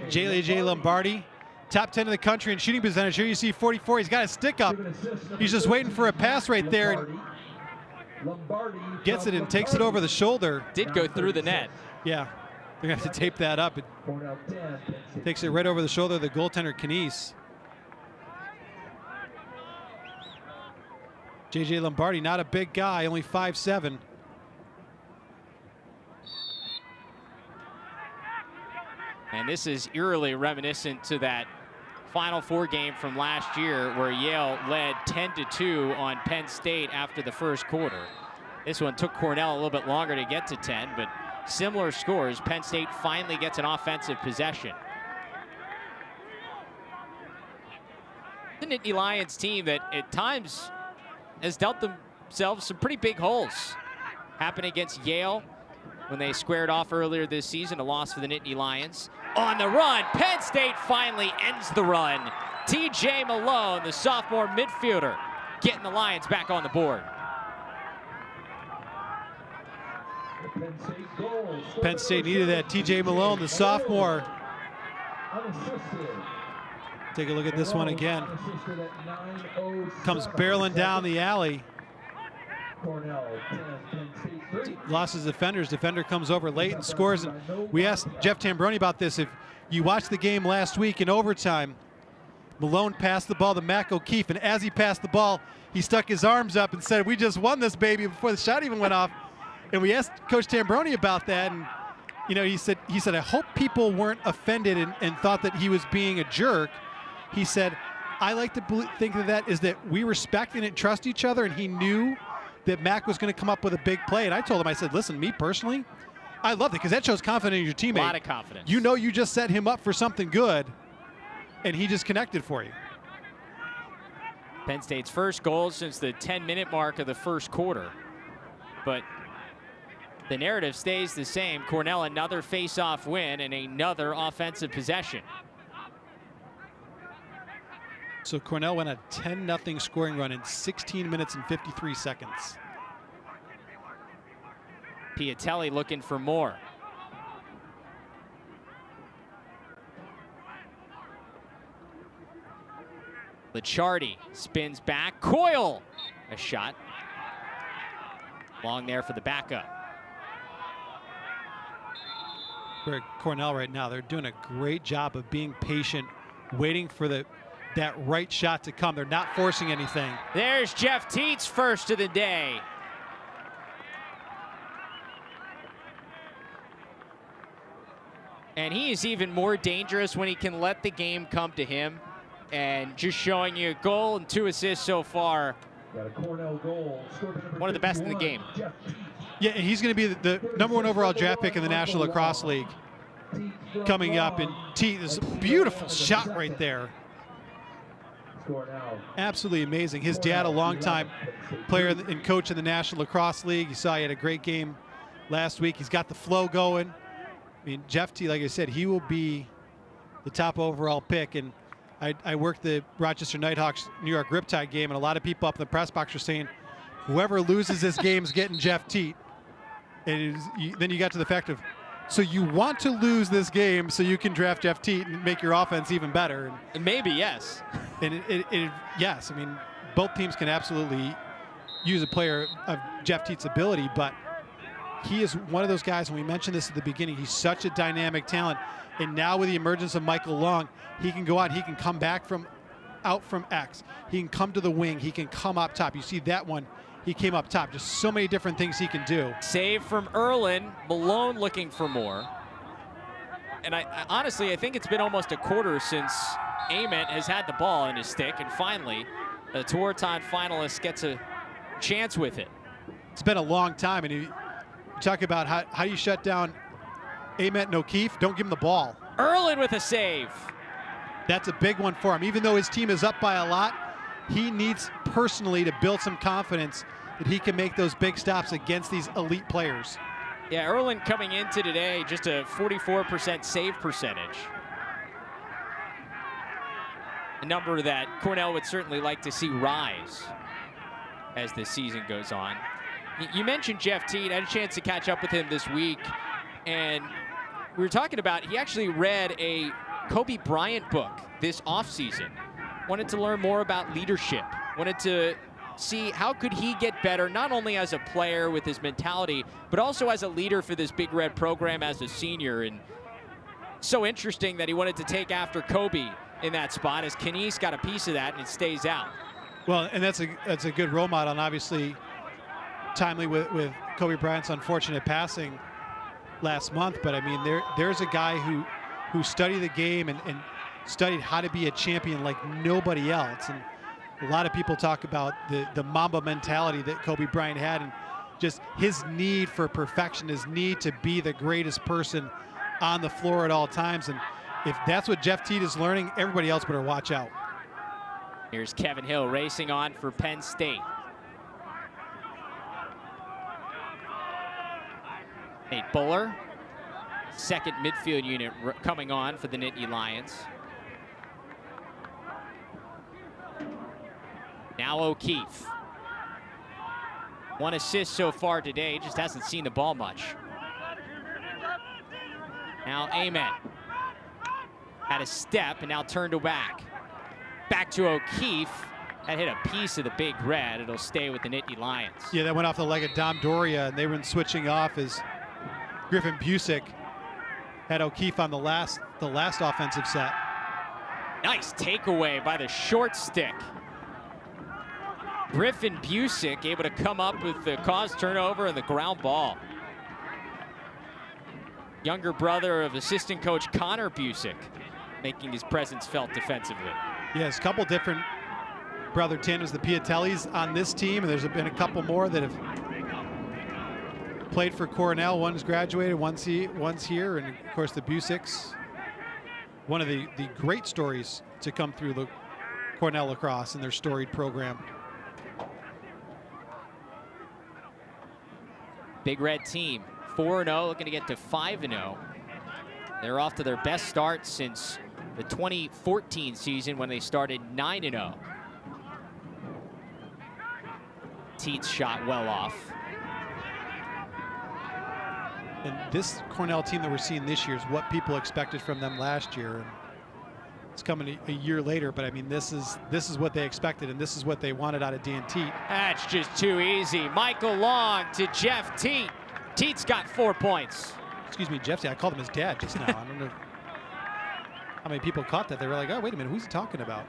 J.J. Lombardi, top 10 in the country in shooting percentage. Here you see 44. He's got a stick up. He's just waiting for a pass right there. And gets it and takes it over the shoulder. Did go through the net. Yeah, they're going to have to tape that up. It takes it right over the shoulder of the goaltender, KNEESE. JJ Lombardi, not a big guy, only 5'7". And this is eerily reminiscent to that Final Four game from last year where Yale led 10-2 on Penn State after the first quarter. This one took Cornell a little bit longer to get to 10, but similar scores. Penn State finally gets an offensive possession. The Nittany Lions team that at times has dealt themselves some pretty big holes. Happened against Yale when they squared off earlier this season, a loss for the Nittany Lions. On the run, Penn State finally ends the run. TJ Malone, the sophomore midfielder, getting the Lions back on the board. Penn State needed that. TJ Malone, the sophomore. Take a look at this one again. Comes barreling down the alley. Lost his defenders. Defender comes over late and scores. And we asked Jeff Tambroni about this. If you watched the game last week in overtime, Malone passed the ball to Mac O'Keefe, and as he passed the ball, he stuck his arms up and said, "We just won this, baby," before the shot even went off. And we asked Coach Tambroni about that, and you know, he said, "I hope people weren't offended and thought that he was being a jerk." He said, "I like to think of that is that we respect and trust each other," and he knew that Mac was going to come up with a big play. And I told him, I said, "Listen, me personally, I love it because that shows confidence in your teammate. A lot of confidence. You know you just set him up for something good, and he just connected for you." Penn State's first goal since the 10-minute mark of the first quarter. But the narrative stays the same. Cornell another face-off win and another offensive possession. So Cornell went a 10-0 scoring run in 16 minutes and 53 seconds. PIATELLI looking for more. LICCIARDI spins back. COYLE, a shot. Long there for the backup. We're at Cornell right now. They're doing a great job of being patient, waiting for that right shot to come. They're not forcing anything. There's Jeff Teat's first of the day. And he is even more dangerous when he can let the game come to him. And just showing you a goal and 2 assists so far. One of the best in the game. Yeah, and he's going to be the #1 overall draft pick in the National Lacrosse League coming up. And TEAT is a beautiful shot right there. Absolutely amazing. His dad, a longtime player and coach in the National Lacrosse League. You saw he had a great game last week. He's got the flow going. I mean, Jeff T, like I said, he will be the top overall pick. And I worked the Rochester Nighthawks New York Riptide game, and a lot of people up in the press box were saying, whoever loses this game is getting Jeff Teat. And then you got to the fact of, so you want to lose this game so you can draft Jeff Teat and make your offense even better. And maybe, yes. And yes, I mean, both teams can absolutely use a player of Jeff Teat's ability, but he is one of those guys, and we mentioned this at the beginning, he's such a dynamic talent. And now with the emergence of Michael Long, he can go out, he can come back out from X. He can come to the wing, he can come up top. You see that one, he came up top. Just so many different things he can do. Save from Erlin, Malone looking for more. And I honestly, I think it's been almost a quarter since Ament has had the ball in his stick, and finally, the Tewaaraton finalist gets a chance with it. It's been a long time, and you talk about how you shut down Ament and O'Keefe, don't give him the ball. Erlin with a save. That's a big one for him. Even though his team is up by a lot, he needs personally to build some confidence that he can make those big stops against these elite players. Yeah, Erlin coming into today, just a 44% save percentage. A number that Cornell would certainly like to see rise as the season goes on. You mentioned Jeff Teat. I had a chance to catch up with him this week, and we were talking about, he actually read a Kobe Bryant book this offseason. Wanted to learn more about leadership. Wanted to see how could he get better, not only as a player with his mentality, but also as a leader for this Big Red program as a senior. And so interesting that he wanted to take after Kobe in that spot, as KNEESE got a piece of that and it stays out. Well, and that's a good role model, and obviously timely with Kobe Bryant's unfortunate passing last month. But I mean, there's a guy who studied the game and studied how to be a champion like nobody else. And a lot of people talk about the Mamba mentality that Kobe Bryant had, and just his need for perfection, his need to be the greatest person on the floor at all times. And if that's what Jeff Teat is learning, everybody else better watch out. Here's Kevin Hill racing on for Penn State. Nate Buller, second midfield unit coming on for the Nittany Lions. Now O'Keefe. 1 assist so far today, just hasn't seen the ball much. Now Amen. Had a step and now turned back. Back to O'Keefe. That hit a piece of the Big Red. It'll stay with the Nittany Lions. Yeah, that went off the leg of Dom Doria, and they were switching off as Griffin Busick had O'Keefe on the last offensive set. Nice takeaway by the short stick. Griffin Busick able to come up with the caused turnover and the ground ball. Younger brother of assistant coach Connor Busick making his presence felt defensively. Yes, a couple different brother tandems, the Piatellis on this team, and there's been a couple more that have played for Cornell. One's graduated, one's here, and of course the Busicks. One of the great stories to come through the Cornell Lacrosse and their storied program. Big Red team, 4-0, looking to get to 5-0. They're off to their best start since the 2014 season when they started 9-0. Teats shot well off. And this Cornell team that we're seeing this year is what people expected from them last year. And it's coming a year later, but I mean, this is what they expected, and this is what they wanted out of Dan Teat. That's just too easy. Michael Long to Jeff Teat. Teat's got 4 points. Excuse me, Jeff Teat. I called him his dad just now. I don't know how many people caught that. They were like, oh, wait a minute, who's he talking about?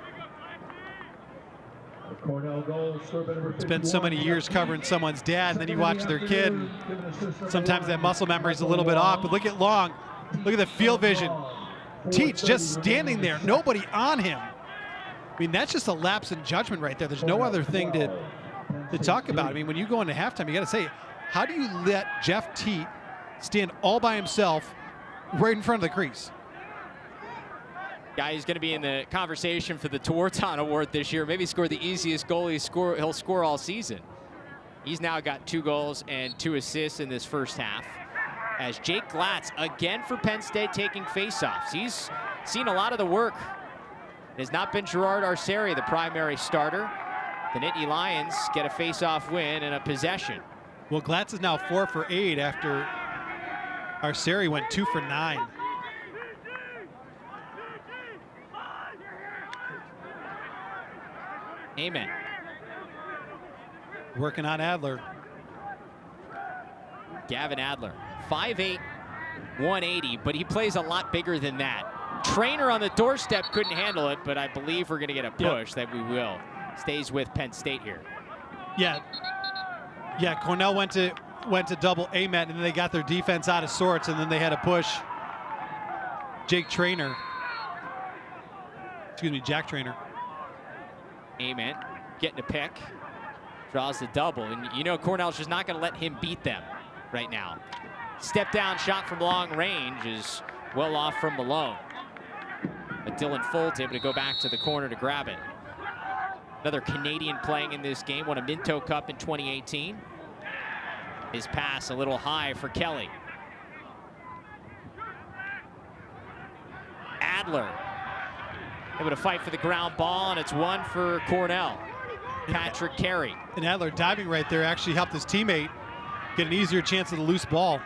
It's been so many years covering someone's dad, and then you watch their kid. And sometimes that muscle memory is a little bit off, but look at Long. Look at the field vision. Teats just standing there, nobody on him. I mean, that's just a lapse in judgment right there. There's no other thing to talk about. I mean, when you go into halftime, you got to say, how do you let Jeff Teat stand all by himself right in front of the crease? Guy who's going to be in the conversation for the Tewaaraton Award this year. Maybe score the easiest goal he'll score all season. He's now got 2 goals and 2 assists in this first half. As Jake Glatz, again for Penn State, taking faceoffs. He's seen a lot of the work. It has not been Gerard Arceri, the primary starter. The Nittany Lions get a faceoff win and a possession. Well, Glatz is now 4 for 8 after Arceri went 2 for 9. Amen. Working on Adler. Gavin Adler, 5'8", 180, but he plays a lot bigger than that. Trainer on the doorstep couldn't handle it, but I believe we're going to get a push that we will. Stays with Penn State here. Yeah, Cornell went to double Amet, and then they got their defense out of sorts, and then they had to push Jack Trainer. Amen, getting a pick, draws the double, and you know Cornell's just not going to let him beat them right now. Step down shot from long range is well off from Malone. But Dylan Foltz able to go back to the corner to grab it. Another Canadian playing in this game, won a Minto Cup in 2018. His pass a little high for Kelly. Adler able to fight for the ground ball, and it's one for Cornell. Patrick Carey. And Adler diving right there actually helped his teammate get an easier chance of the loose ball.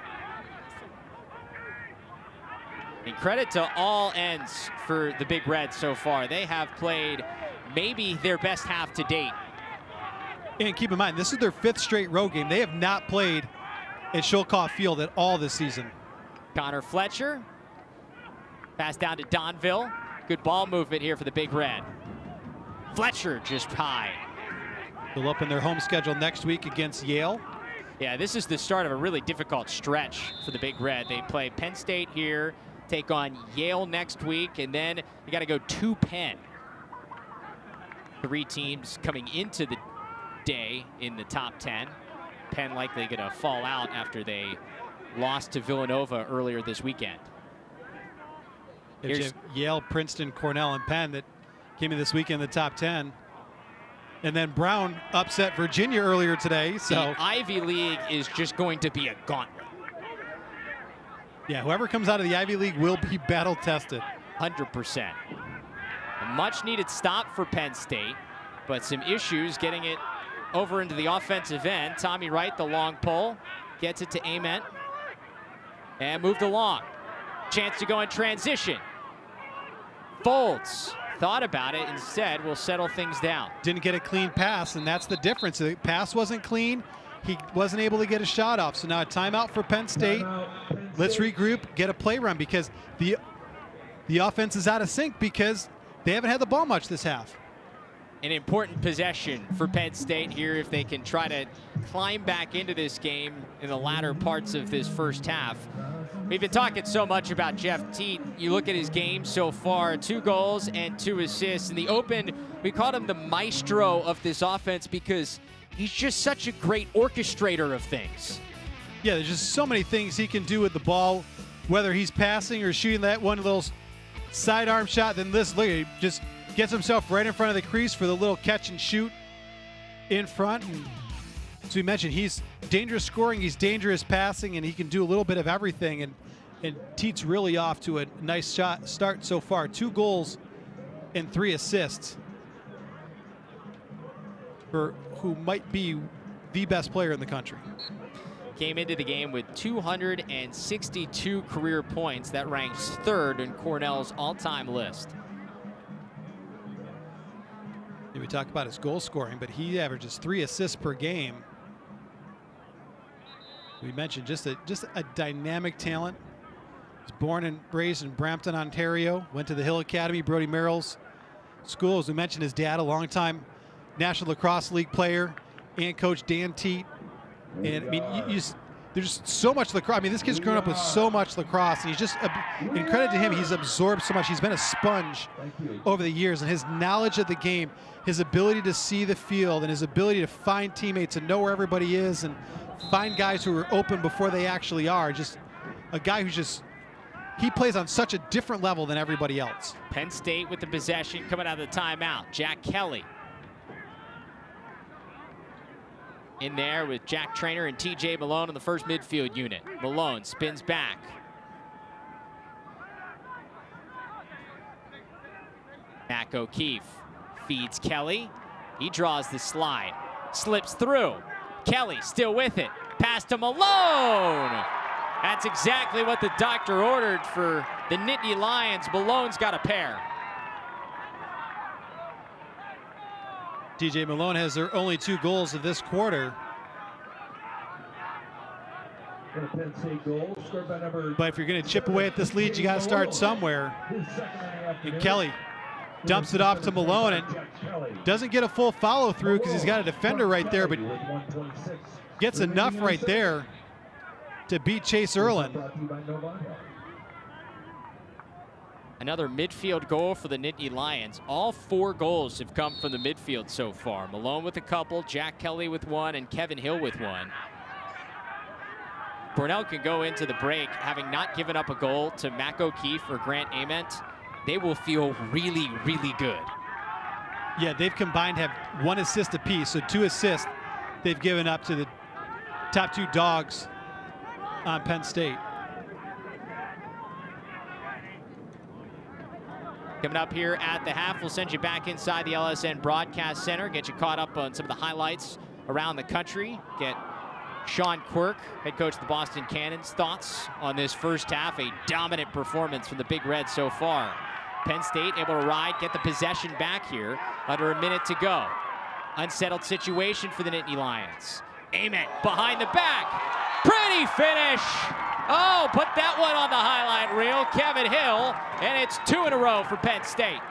And credit to all ends for the Big Reds so far. They have played maybe their best half to date. And keep in mind, this is their 5th straight road game. They have not played at Shulkoff Field at all this season. Connor Fletcher. Pass down to Donville. Good ball movement here for the Big Red. Fletcher just high. They'll open their home schedule next week against Yale. Yeah, this is the start of a really difficult stretch for the Big Red. They play Penn State here, take on Yale next week, and then you got to go to Penn. 3 teams coming into the day in the top 10. Penn likely going to fall out after they lost to Villanova earlier this weekend. Here's Yale, Princeton, Cornell, and Penn that came in this weekend in the top 10. And then Brown upset Virginia earlier today. So the Ivy League is just going to be a gauntlet. Yeah, whoever comes out of the Ivy League will be battle tested. 100%. A much needed stop for Penn State, but some issues getting it over into the offensive end. Tommy Wright, the long pole, gets it to Ament and moved along. Chance to go in transition. Folds. Thought about it, instead will settle things down. Didn't get a clean pass, and that's the difference. The pass wasn't clean. He wasn't able to get a shot off. So now a timeout for Penn State. Let's regroup, get a play run, because the offense is out of sync because they haven't had the ball much this half. An important possession for Penn State here if they can try to climb back into this game in the latter parts of this first half. We've been talking so much about Jeff Teat. You look at his game so far, 2 goals and 2 assists. In the Open, we called him the maestro of this offense because he's just such a great orchestrator of things. Yeah, there's just so many things he can do with the ball, whether he's passing or shooting that one little sidearm shot. Then this, look, he just gets himself right in front of the crease for the little catch and shoot in front. And as we mentioned, he's dangerous scoring, he's dangerous passing, and he can do a little bit of everything. And Teat's really off to a nice start so far. 2 goals and 3 assists for who might be the best player in the country. Came into the game with 262 career points. That ranks 3rd in Cornell's all-time list. We talk about his goal scoring, but he averages 3 assists per game. We mentioned just a dynamic talent. He was born and raised in Brampton, Ontario. Went to the Hill Academy, Brody Merrill's school. As we mentioned, his dad, a longtime National Lacrosse League player, and Coach Dan Teat. And I mean, there's so much lacrosse. I mean, this kid's grown up with so much lacrosse, and he's just, in credit to him, he's absorbed so much. He's been a sponge over the years, and his knowledge of the game, his ability to see the field, and his ability to find teammates and know where everybody is and find guys who are open before they actually are. Just a guy who's just, he plays on such a different level than everybody else. Penn State with the possession coming out of the timeout. Jack Kelly in there with Jack Trainer and TJ Malone in the first midfield unit. Malone spins back. Mac O'Keefe feeds Kelly. He draws the slide, slips through. Kelly still with it. Pass to Malone. That's exactly what the doctor ordered for the Nittany Lions. Malone's got a pair. TJ Malone has their only 2 goals of this quarter. But if you're going to chip away at this lead, you got to start somewhere. And Kelly dumps it off to Malone and doesn't get a full follow through because he's got a defender right there, but gets enough right there to beat Chase Erlin. Another midfield goal for the Nittany Lions. All 4 goals have come from the midfield so far. Malone with a couple, Jack Kelly with 1, and Kevin Hill with 1. Cornell can go into the break having not given up a goal to Mac O'Keefe or Grant Ament. They will feel really, really good. Yeah, they've combined have 1 assist apiece, so 2 assists they've given up to the top 2 dogs on Penn State. Coming up here at the half, we'll send you back inside the LSN Broadcast Center, get you caught up on some of the highlights around the country, get Sean Quirk, head coach of the Boston Cannons, thoughts on this first half. A dominant performance from the Big Red so far. Penn State able to ride, get the possession back here, under a minute to go. Unsettled situation for the Nittany Lions. Ament behind the back, pretty finish. Oh, put that one on the highlight reel, Kevin Hill, and it's 2 in a row for Penn State.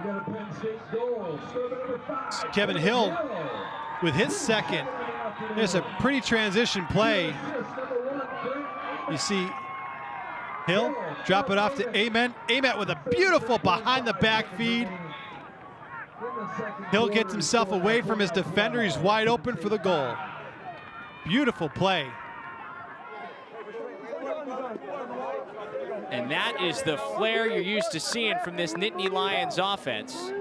got a Penn State goal. Server number 5. Kevin Hill with his second. There's a pretty transition play. You see Hill drop it off to Ament. Ament with a beautiful behind the back feed. Hill gets himself away from his defender. He's wide open for the goal. Beautiful play. And that is the flair you're used to seeing from this Nittany Lions offense.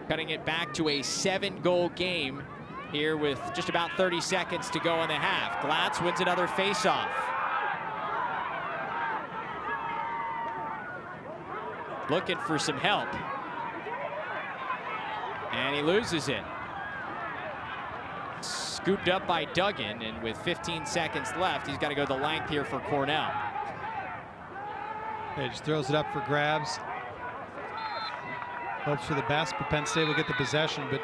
Cutting it back to a 7-goal game here with just about 30 seconds to go in the half. Glatz wins another faceoff. Looking for some help. And he loses it. Scooped up by Duggan, and with 15 seconds left, he's got to go the length here for Cornell. He just throws it up for grabs. Hopes for the best, but Penn State will get the possession, but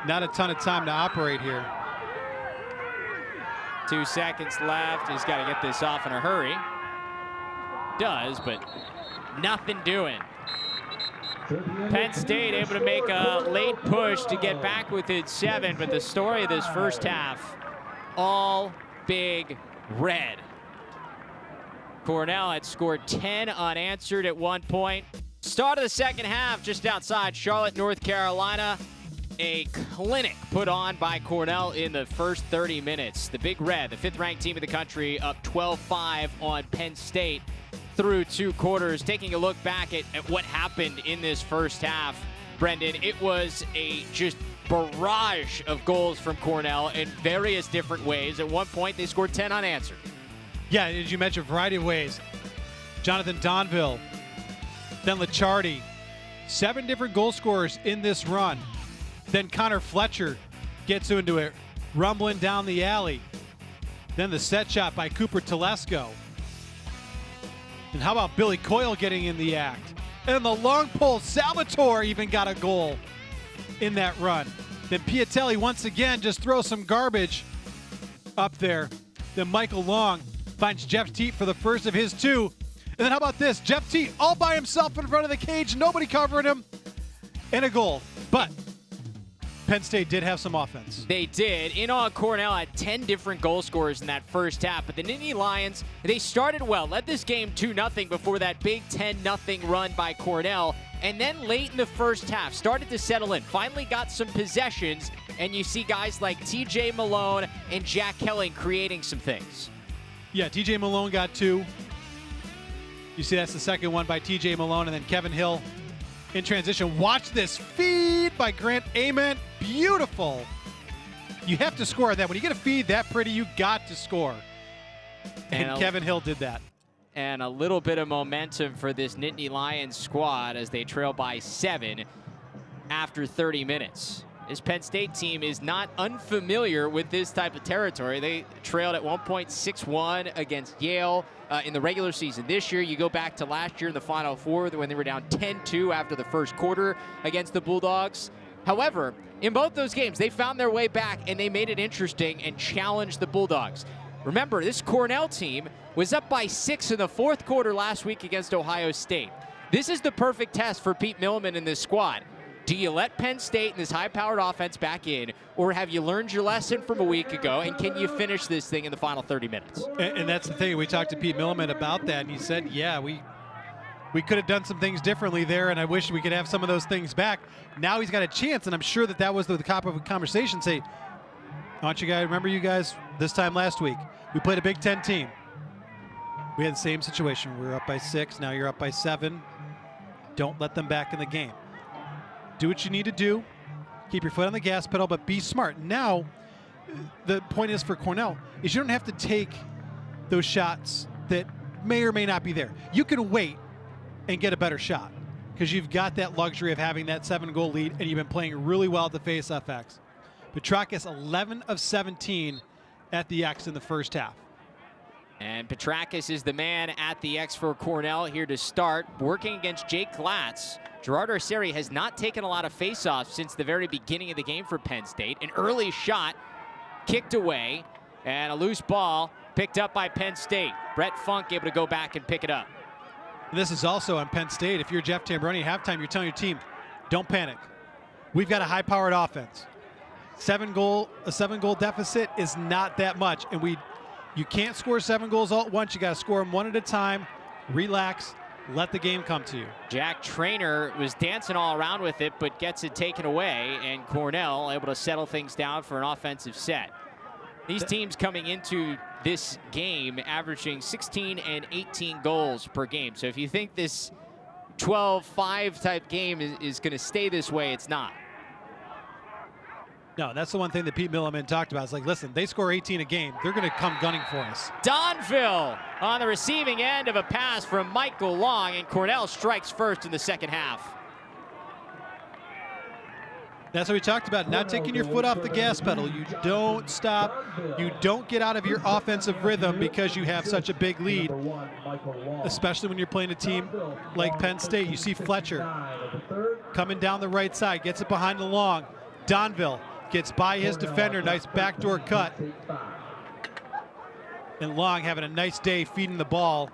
not a ton of time to operate here. 2 seconds left. He's got to get this off in a hurry. Does, but nothing doing. Penn State able to make a late push to get back within 7, but the story of this first half, all big red. Cornell had scored 10 unanswered at one point. Start of the second half just outside Charlotte, North Carolina. A clinic put on by Cornell in the first 30 minutes. The Big Red, the 5th-ranked team of the country, up 12-5 on Penn State through 2 quarters. Taking a look back at what happened in this first half, Brendan, it was a just barrage of goals from Cornell in various different ways. At one point, they scored 10 unanswered. Yeah, as you mentioned, a variety of ways. Jonathan Donville, then LICCIARDI. 7 different goal scorers in this run. Then Connor Fletcher gets into it, rumbling down the alley. Then the set shot by Cooper Telesco. And how about Billy Coyle getting in the act? And the long pole, Salvatore even got a goal in that run. Then PIATELLI once again just throws some garbage up there. Then Michael Long finds Jeff Teat for the first of his 2. And then how about this? Jeff Teat all by himself in front of the cage, nobody covering him, and a goal. But Penn State did have some offense. They did. In all, Cornell had 10 different goal scorers in that first half, but the Nittany Lions, they started well, led this game 2-0 before that big 10-0 run by Cornell, and then late in the first half, started to settle in, finally got some possessions, and you see guys like TJ Malone and Jack Kelly creating some things. Yeah, TJ Malone got 2. You see that's the second one by TJ Malone, and then Kevin Hill in transition. Watch this feed by Grant Ament. Beautiful. You have to score that. When you get a feed that pretty, you got to score. And Kevin Hill did that. And a little bit of momentum for this Nittany Lions squad as they trail by 7 after 30 minutes. This Penn State team is not unfamiliar with this type of territory. They trailed at one point 6-1 against Yale in the regular season. This year, you go back to last year in the Final Four when they were down 10-2 after the first quarter against the Bulldogs. However, in both those games, they found their way back and they made it interesting and challenged the Bulldogs. Remember, this Cornell team was up by 6 in the fourth quarter last week against Ohio State. This is the perfect test for Pete Millman and this squad. Do you let Penn State and this high-powered offense back in, or have you learned your lesson from a week ago, and can you finish this thing in the final 30 minutes? And that's the thing. We talked to Pete Millman about that, and he said, yeah, we could have done some things differently there, and I wish we could have some of those things back. Now he's got a chance, and I'm sure that was the top of the conversation. Say, I want you guys, remember you guys, this time last week, we played a Big Ten team. We had the same situation. We were up by 6, now you're up by 7. Don't let them back in the game. Do what you need to do. Keep your foot on the gas pedal, but be smart. Now, the point is for Cornell is you don't have to take those shots that may or may not be there. You can wait and get a better shot because you've got that luxury of having that 7-goal lead, and you've been playing really well at the face-off X. Petrakis 11 of 17 at the X in the first half. And Petrakis is the man at the X for Cornell here to start, working against Jake Glatz. Gerard Arceri has not taken a lot of faceoffs since the very beginning of the game for Penn State. An early shot kicked away, and a loose ball picked up by Penn State. Brett Funk able to go back and pick it up. And this is also on Penn State. If you're Jeff Tambroni at halftime, you're telling your team, don't panic. We've got a high-powered offense. A 7-goal deficit is not that much, and you can't score 7 goals all at once. You got to score them one at a time. Relax. Let the game come to you. Jack Trainer was dancing all around with it, but gets it taken away, and Cornell able to settle things down for an offensive set. These teams coming into this game averaging 16 and 18 goals per game. So if you think this 12-5 type game is going to stay this way, it's not. No, that's the one thing that Pete Milliman talked about. It's like, listen, they score 18 a game. They're going to come gunning for us. DONVILLE on the receiving end of a pass from Michael Long, and Cornell strikes first in the second half. That's what we talked about, not taking your foot off the gas pedal. You don't stop. You don't get out of your offensive rhythm because you have such a big lead, especially when you're playing a team like Penn State. You see Fletcher coming down the right side, gets it behind the Long. DONVILLE gets by his defender, nice backdoor cut. And Long having a nice day feeding the ball.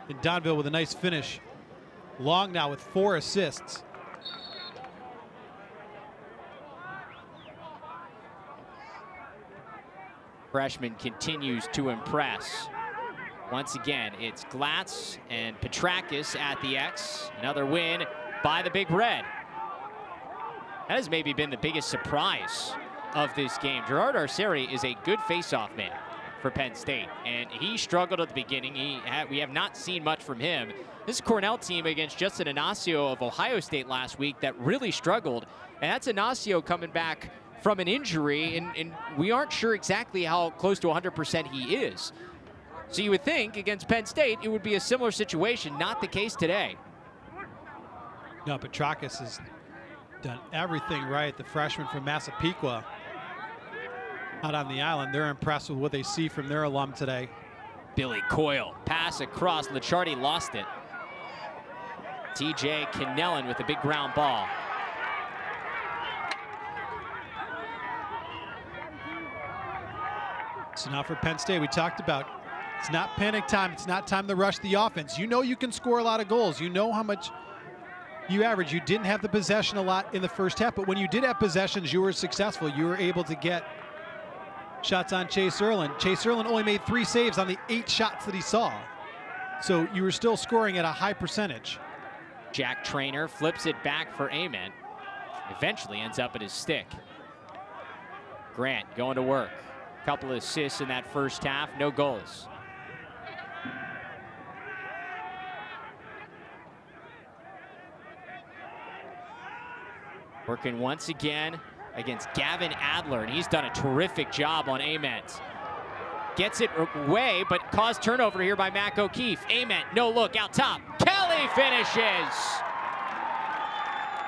And DONVILLE with a nice finish. Long now with 4 assists. Freshman continues to impress. Once again, it's Glatz and Petrakis at the X. Another win by the Big Red. That has maybe been the biggest surprise of this game. Gerard Arceri is a good face-off man for Penn State, and he struggled at the beginning. We have not seen much from him. This Cornell team against Justin Inacio of Ohio State last week that really struggled, and that's Inacio coming back from an injury, and we aren't sure exactly how close to 100% he is. So you would think against Penn State it would be a similar situation. Not the case today. No, Petrakis has done everything right. The freshman from Massapequa out on the island, they're impressed with what they see from their alum today. Billy Coyle, pass across, Licciardi lost it. TJ Cannellin with a big ground ball. So now for Penn State, we talked about it's not panic time. It's not time to rush the offense. You know you can score a lot of goals. You know how much you average. You didn't have the possession a lot in the first half, but when you did have possessions, you were successful. You were able to get shots on Chase Erlin. Chase Erlin only made 3 saves on the 8 shots that he saw. So you were still scoring at a high percentage. Jack Trainer flips it back for Amen. Eventually ends up at his stick. Grant going to work. Couple of assists in that first half, no goals. Working once again against Gavin Adler, and he's done a terrific job on Ament. Gets it away, but caused turnover here by Mac O'Keefe. Ament, no look, out top. Kelly finishes!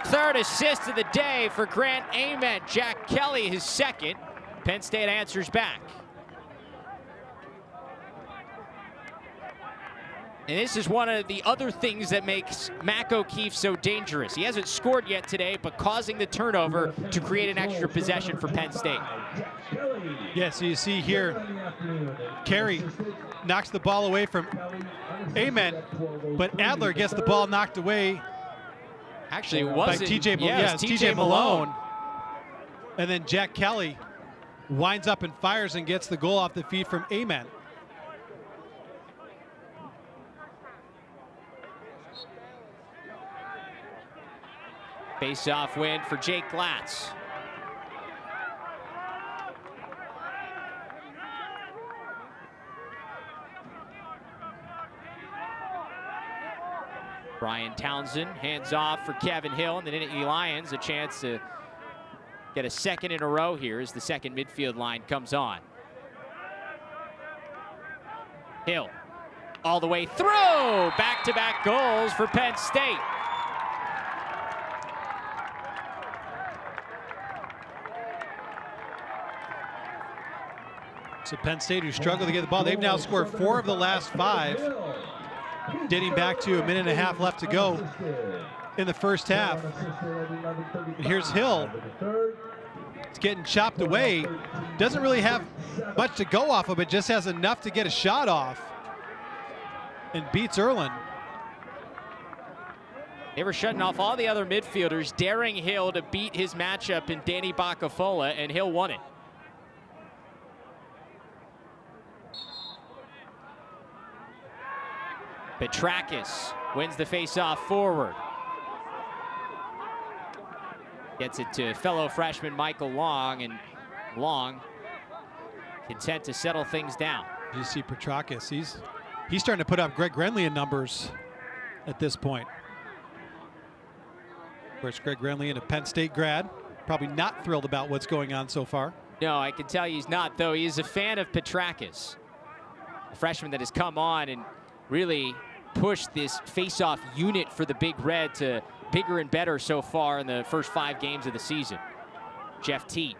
3rd assist of the day for Grant Ament. Jack Kelly, his 2nd. Penn State answers back. And this is one of the other things that makes Mac O'Keefe so dangerous. He hasn't scored yet today, but causing the turnover to create an extra possession for Penn State. Yeah, so you see here, Carey knocks the ball away from Amen, but Adler gets the ball knocked away. Actually, it was by TJ Malone. And then Jack Kelly winds up and fires and gets the goal off the feed from Amen. Face-off win for Jake Glatz. Brian Townsend hands off for Kevin Hill, and the Nittany Lions a chance to get a 2nd in a row here as the 2nd midfield line comes on. Hill all the way through. Back-to-back goals for Penn State. So Penn State, who struggled to get the ball, they've now scored 4 of the last 5, dating back to a minute and a half left to go in the first half. And here's Hill. It's getting chopped away. Doesn't really have much to go off of, but just has enough to get a shot off. And beats Erlin. They were shutting off all the other midfielders, daring Hill to beat his matchup in Danny Bacafola, and Hill won it. Petrakis wins the face-off forward. Gets it to fellow freshman Michael Long, and Long content to settle things down. You see Petrakis, he's starting to put up Greg Grenlian numbers at this point. Of course, Greg Grenlian, a Penn State grad, probably not thrilled about what's going on so far. No, I can tell you he's not, though. He is a fan of Petrakis, a freshman that has come on and really pushed this face-off unit for the Big Red to bigger and better so far in the first 5 games of the season. Jeff TEAT,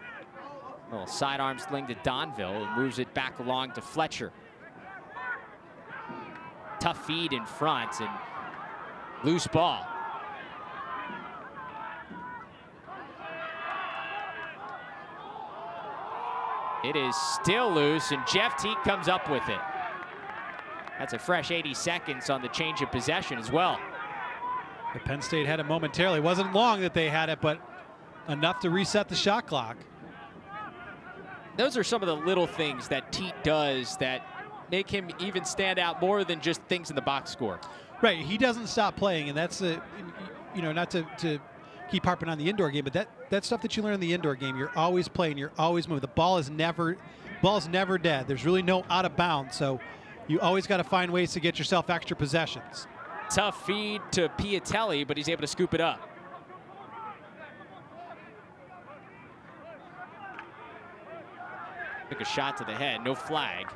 a little sidearm sling to Donville, and moves it back along to Fletcher. Tough feed in front and loose ball. It is still loose, and Jeff TEAT comes up with it. That's a fresh 80 seconds on the change of possession as well. The Penn State had it momentarily. It wasn't long that they had it, but enough to reset the shot clock. Those are some of the little things that TEAT does that make him even stand out more than just things in the box score. Right, he doesn't stop playing, and that's not to keep harping on the indoor game, but that stuff that you learn in the indoor game, you're always playing, you're always moving. The ball's never dead. There's really no out of bounds, so you always got to find ways to get yourself extra possessions. Tough feed to PIATELLI, but he's able to scoop it up. Took a shot to the head, no flag.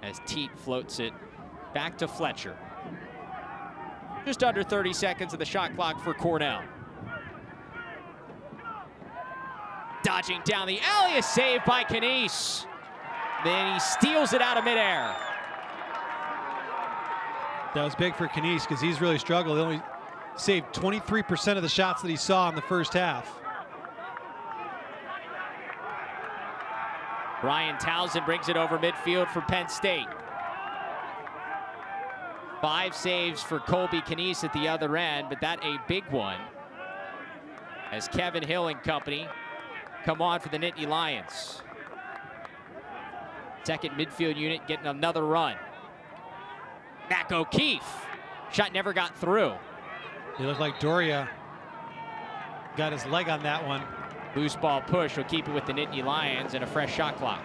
As TEAT floats it back to Fletcher. Just under 30 seconds of the shot clock for Cornell. Dodging down the alley, a save by KNEESE. Then he steals it out of midair. That was big for KNEESE because he's really struggled. He only saved 23% of the shots that he saw in the first half. Ryan Townsend brings it over midfield for Penn State. 5 saves for Colby KNEESE at the other end, but that a big one as Kevin Hill and company come on for the Nittany Lions. Second midfield unit getting another run. Mac O'Keefe. Shot never got through. It looked like Doria got his leg on that one. Loose ball push will keep it with the Nittany Lions and a fresh shot clock.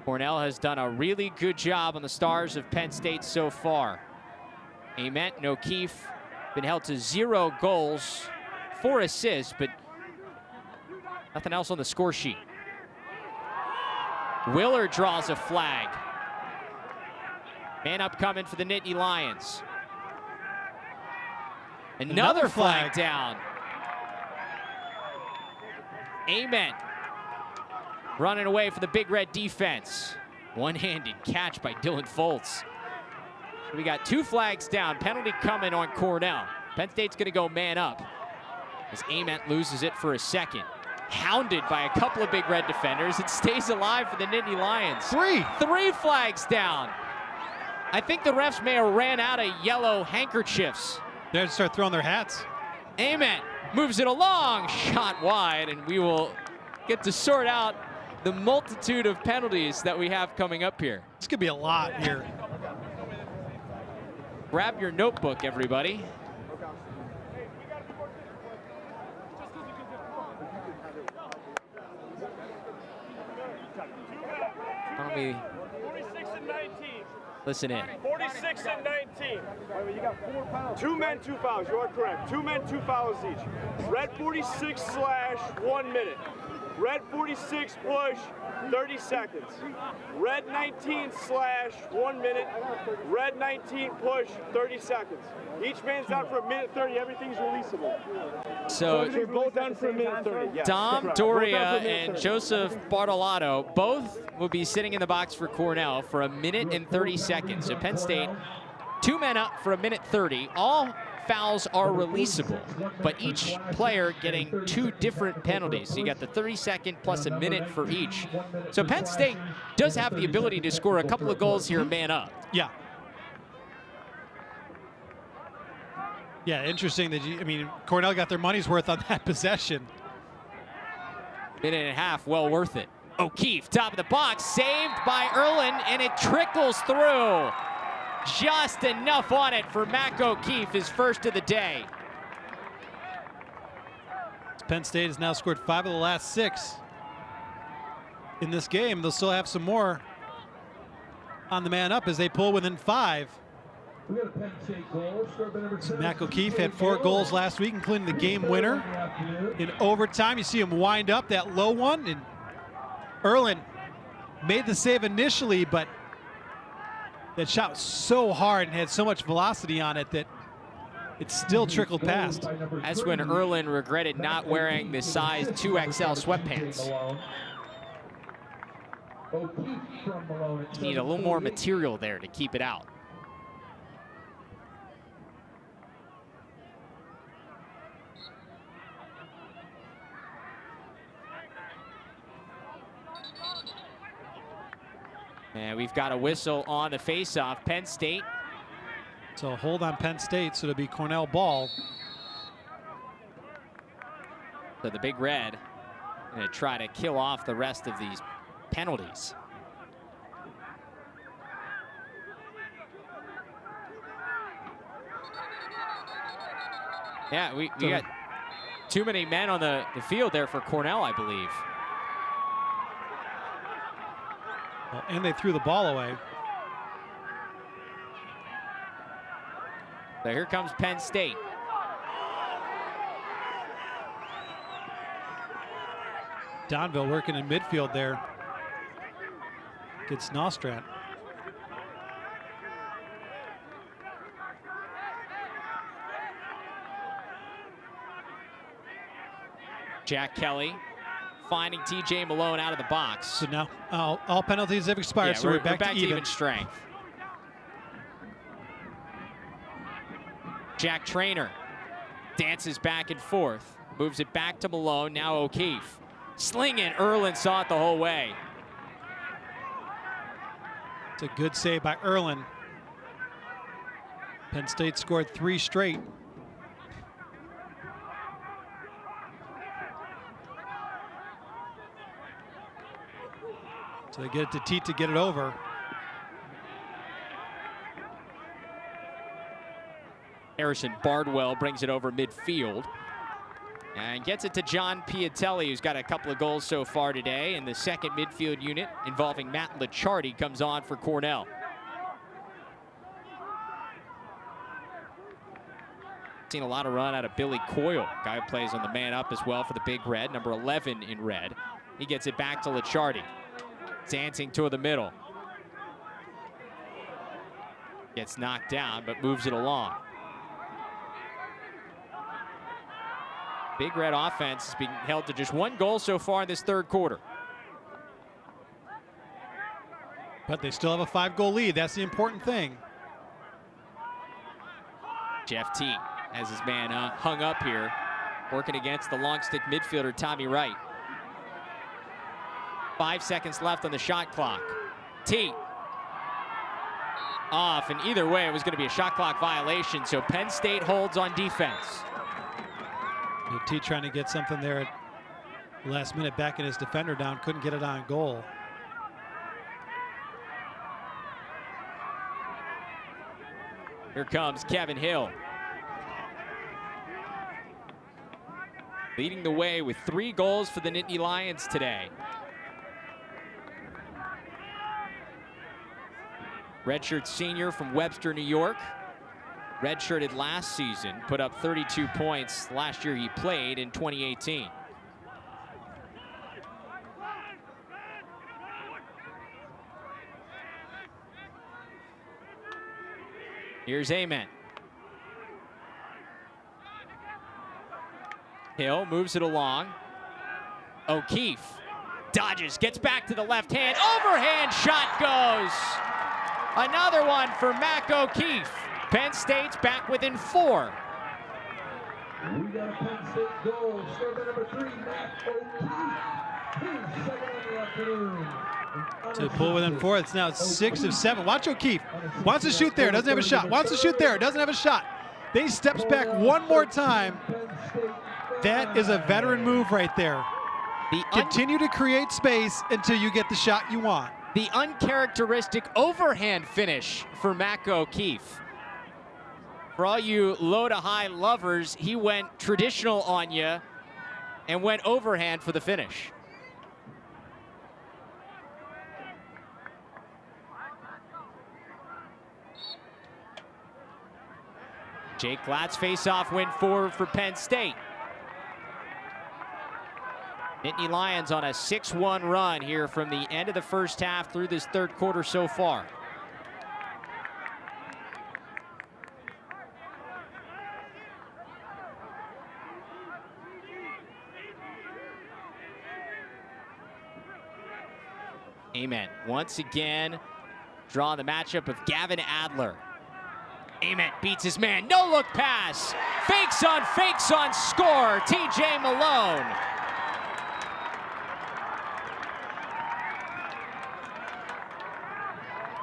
Cornell has done a really good job on the stars of Penn State so far. Ament and O'Keefe been held to 0 goals, 4 assists, but nothing else on the score sheet. Willard draws a flag. Man up coming for the Nittany Lions. Another flag down. Ament running away for the Big Red defense. One-handed catch by Dylan Foltz. We got 2 flags down. Penalty coming on Cornell. Penn State's going to go man up as Ament loses it for a second. Hounded by a couple of Big Red defenders. It stays alive for the Nittany Lions. 3 flags down. I think the refs may have ran out of yellow handkerchiefs. They're going to start throwing their hats. Ament moves it along, shot wide, and we will get to sort out the multitude of penalties that we have coming up here. This could be a lot here. Grab your notebook, everybody. Let me 46 and 19. listen in. 46 and 19. You got 4 fouls. 2 men, 2 fouls. You are correct. 2 men, 2 fouls each. Red 46 / 1 minute. Red 46 push, 30 seconds. Red 19 / 1 minute. Red 19 push, 30 seconds. Each man's down for 1:30. Everything's releasable. So you're both down for 1:30. Yes, Dom correct. Doria Both down for and 1:30. Joseph Bartolotto both will be sitting in the box for Cornell for 1 minute and 30 seconds. So Penn State, 2 men up for 1:30. All fouls are releasable, but each player getting 2 different penalties. So you got the 30-second plus a minute for each. So Penn State does have the ability to score a couple of goals here, man up. Yeah. Yeah, interesting that Cornell got their money's worth on that possession. Minute and a half, well worth it. O'Keefe, top of the box, saved by IERLAN, and it trickles through. Just enough on it for Mac O'Keefe, his first of the day. Penn State has now scored 5 of the last 6 in this game. They'll still have some more on the man up as they pull within 5. So Mac O'Keefe had 4 goals last week, including the game winner in overtime. You see him wind up that low one, and IERLAN made the save initially, but that shot was so hard and had so much velocity on it that it still trickled past. That's when IERLAN regretted not wearing the size 2XL sweatpants. You need a little more material there to keep it out. And we've got a whistle on the faceoff. Penn State. So hold on Penn State, so it'll be Cornell ball. So the Big Red going to try to kill off the rest of these penalties. Yeah, we got too many men on the field there for Cornell, I believe. And they threw the ball away. So here comes Penn State. DONVILLE working in midfield there. Gets Nostrand. Jack Kelly finding TJ Malone out of the box. So now all penalties have expired, yeah, so we're back to even strength. Jack Trainer dances back and forth, moves it back to Malone, now O'Keefe. Slinging, IERLAN saw it the whole way. It's a good save by IERLAN. Penn State scored 3 straight. So they get it to TEAT to get it over. Harrison Bardwell brings it over midfield and gets it to John PIATELLI, who's got a couple of goals so far today. And the second midfield unit involving Matt LICCIARDI comes on for Cornell. Seen a lot of run out of Billy COYLE. Guy who plays on the man up as well for the Big Red, number 11 in red. He gets it back to LICCIARDI. Dancing toward the middle. Gets knocked down, but moves it along. Big Red offense is being held to just 1 goal so far in this 3rd quarter. But they still have a 5-goal lead. That's the important thing. Jeff Teat has his man hung up here, working against the long stick midfielder Tommy Wright. 5 seconds left on the shot clock. Teat off, and either way it was going to be a shot clock violation, so Penn State holds on defense. Teat trying to get something there at the last minute, backing his defender down, couldn't get it on goal. Here comes Kevin Hill. Leading the way with 3 goals for the Nittany Lions today. Redshirt senior from Webster, New York. Redshirted last season, put up 32 points last year he played in 2018. Here's Amen. Hill moves it along. O'Keefe dodges, gets back to the left hand. Overhand shot goes. Another one for Mac O'Keefe. Penn State's back within 4. got a Penn State goal. Scored by number 3, Matt O'Keefe. His second on the afternoon. To pull within 4, it's now 6 of 7. Watch O'Keefe. Wants to shoot there, doesn't have a shot. Wants to shoot there, doesn't have a shot. Then he steps back one more time. That is a veteran move right there. Continue to create space until you get the shot you want. The uncharacteristic overhand finish for Mac O'Keefe. For all you low to high lovers, he went traditional on you and went overhand for the finish. Jake Glatt's face-off win forward for Penn State. Nittany Lions on a 6-1 run here from the end of the first half through this third quarter so far. Amen. Once again, drawing the matchup of Gavin Adler. Amen beats his man. No look pass. Fakes on score. TJ Malone.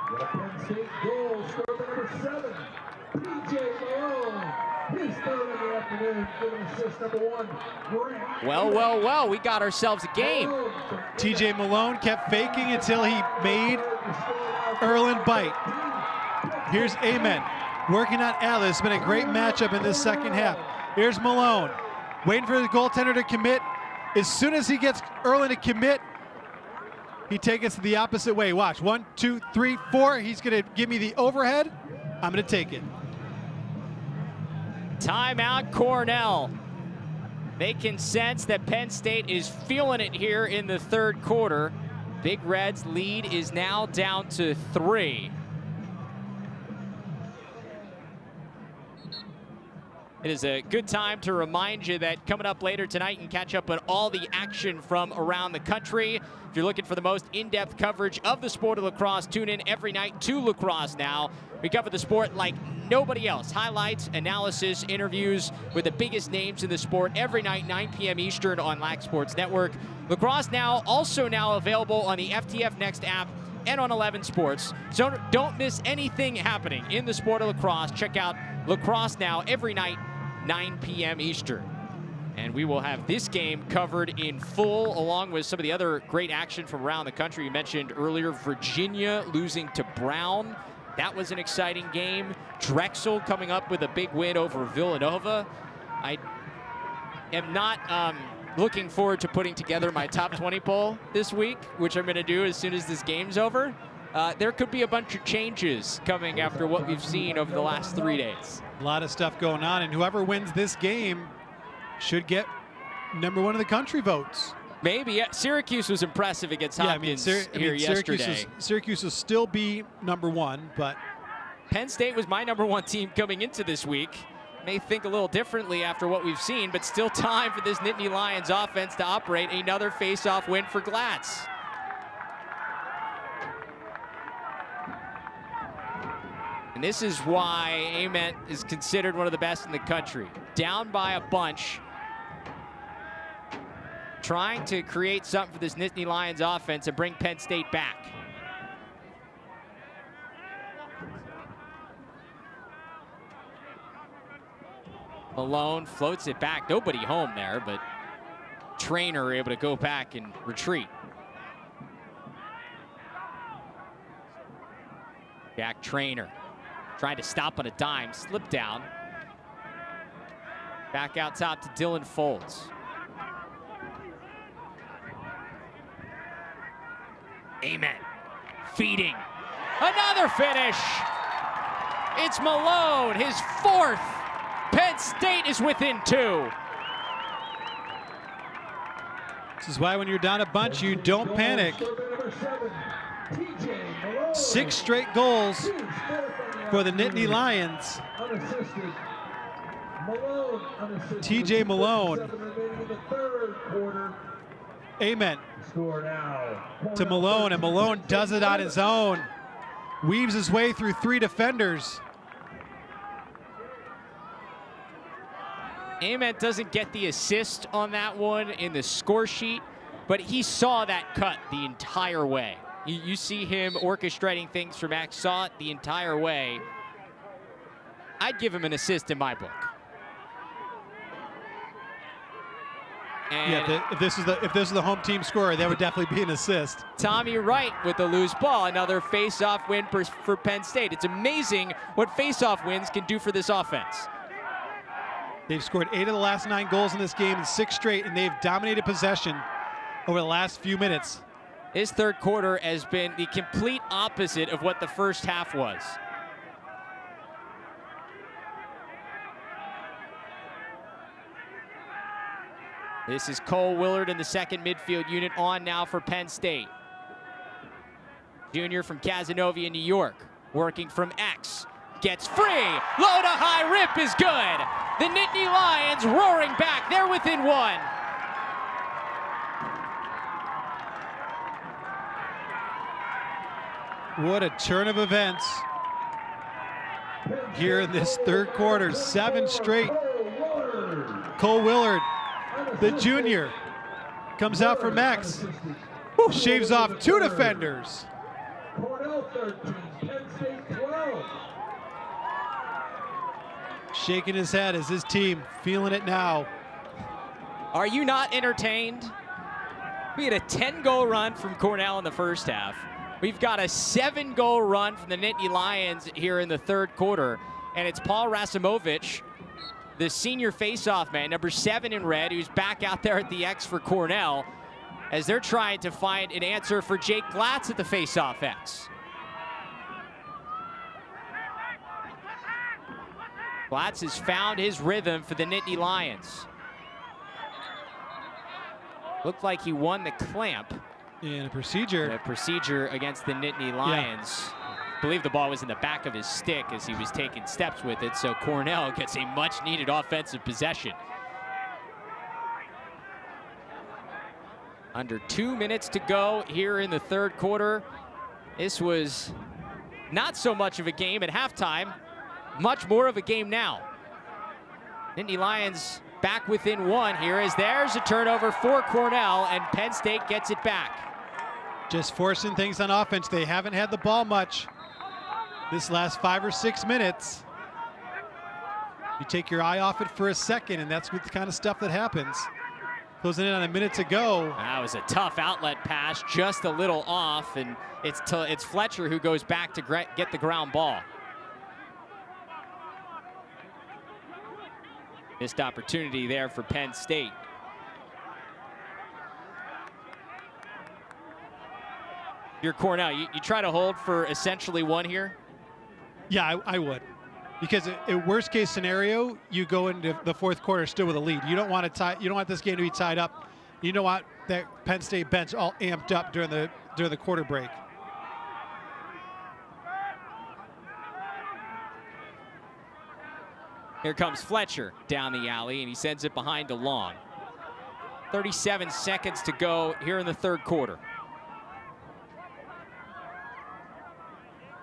Got a Penn State goal. Scored by number 7, TJ Malone. His third in the afternoon. Giving assist number 1, Grant. Well, we got ourselves a game. TJ Malone kept faking until he made IERLAN bite. Here's Amen. Working on Adler. It's been a great matchup in this second half. Here's Malone. Waiting for the goaltender to commit. As soon as he gets IERLAN to commit, he takes us the opposite way. Watch. 1, 2, 3, 4. He's going to give me the overhead. I'm going to take it. Timeout, Cornell. They can sense that Penn State is feeling it here in the third quarter. Big Red's lead is now down to 3. It is a good time to remind you that coming up later tonight, you can catch up on all the action from around the country. If you're looking for the most in-depth coverage of the sport of lacrosse, tune in every night to Lacrosse Now. We cover the sport like nobody else. Highlights, analysis, interviews with the biggest names in the sport every night, 9 p.m. Eastern on Lax Sports Network. Lacrosse Now, also now available on the FTF Next app and on 11 Sports. So don't miss anything happening in the sport of lacrosse. Check out Lacrosse Now every night, 9 p.m. Eastern. And we will have this game covered in full, along with some of the other great action from around the country. You mentioned earlier Virginia losing to Brown. That was an exciting game. Drexel coming up with a big win over Villanova. I am not looking forward to putting together my top 20 poll this week, which I'm going to do as soon as this game's over. There could be a bunch of changes coming after what we've seen over the last 3 days. A lot of stuff going on, and whoever wins this game should get #1 in the country votes. Maybe. Yeah. Syracuse was impressive against Hopkins yesterday. Syracuse will still be #1, but Penn State was my #1 team coming into this week. May think a little differently after what we've seen, but still time for this Nittany Lions offense to operate. Another face-off win for Glatz. And this is why Ament is considered one of the best in the country. Down by a bunch, trying to create something for this Nittany Lions offense and bring Penn State back. Malone floats it back. Nobody home there, but Trainer able to go back and retreat. Jack Trainer trying to stop on a dime, slip down. Back out top to Dylan Folds. Amen. Feeding. Another finish. It's Malone, his 4th. Penn State is within 2. This is why when you're down a bunch, you don't panic. 6 straight goals for the Nittany Lions. TJ Malone. Amen. To Malone, and Malone does it on his own. Weaves his way through 3 defenders. Ament doesn't get the assist on that one in the score sheet, but he saw that cut the entire way. You see him orchestrating things for Max, saw it the entire way. I'd give him an assist in my book. And yeah, if this is the home team scorer, that would definitely be an assist. Tommy Wright with the loose ball, another face-off win for Penn State. It's amazing what face-off wins can do for this offense. They've scored 8 of the last 9 goals in this game in 6 straight, and they've dominated possession over the last few minutes. His third quarter has been the complete opposite of what the first half was. This is Cole Willard in the second midfield unit on now for Penn State. Junior from Casanova, New York, working from X. Gets free, low to high rip is good. The Nittany Lions roaring back, they're within 1. What a turn of events here in this third quarter. 7 straight. Cole Willard, the junior, comes out for Max. Shaves off 2 defenders. Cornell 13, Penn State 12. Shaking his head as his team feeling it now. Are you not entertained? We had a 10-goal run from Cornell in the first half. We've got a 7-goal run from the Nittany Lions here in the third quarter, and it's Paul Rasimovich, the senior face-off man, number 7 in red, who's back out there at the X for Cornell, as they're trying to find an answer for Jake Glatz at the face-off X. Glatz has found his rhythm for the Nittany Lions. Looked like he won the clamp. And a procedure. A procedure against the Nittany Lions. Yeah. I believe the ball was in the back of his stick as he was taking steps with it, so Cornell gets a much-needed offensive possession. Under 2 minutes to go here in the third quarter. This was not so much of a game at halftime, much more of a game now. Nittany Lions back within 1 here as there's a turnover for Cornell, and Penn State gets it back. Just forcing things on offense. They haven't had the ball much this last 5 or 6 minutes. You take your eye off it for a second, and that's the kind of stuff that happens. Closing in on a minute to go. That was a tough outlet pass, just a little off, and it's Fletcher who goes back to get the ground ball. Missed opportunity there for Penn State. You're Cornell, you try to hold for essentially 1 here? Yeah, I would. Because in worst case scenario, you go into the fourth quarter still with a lead. You don't want this game to be tied up. You don't want that Penn State bench all amped up during the quarter break. Here comes Fletcher down the alley, and he sends it behind to Long. 37 seconds to go here in the third quarter.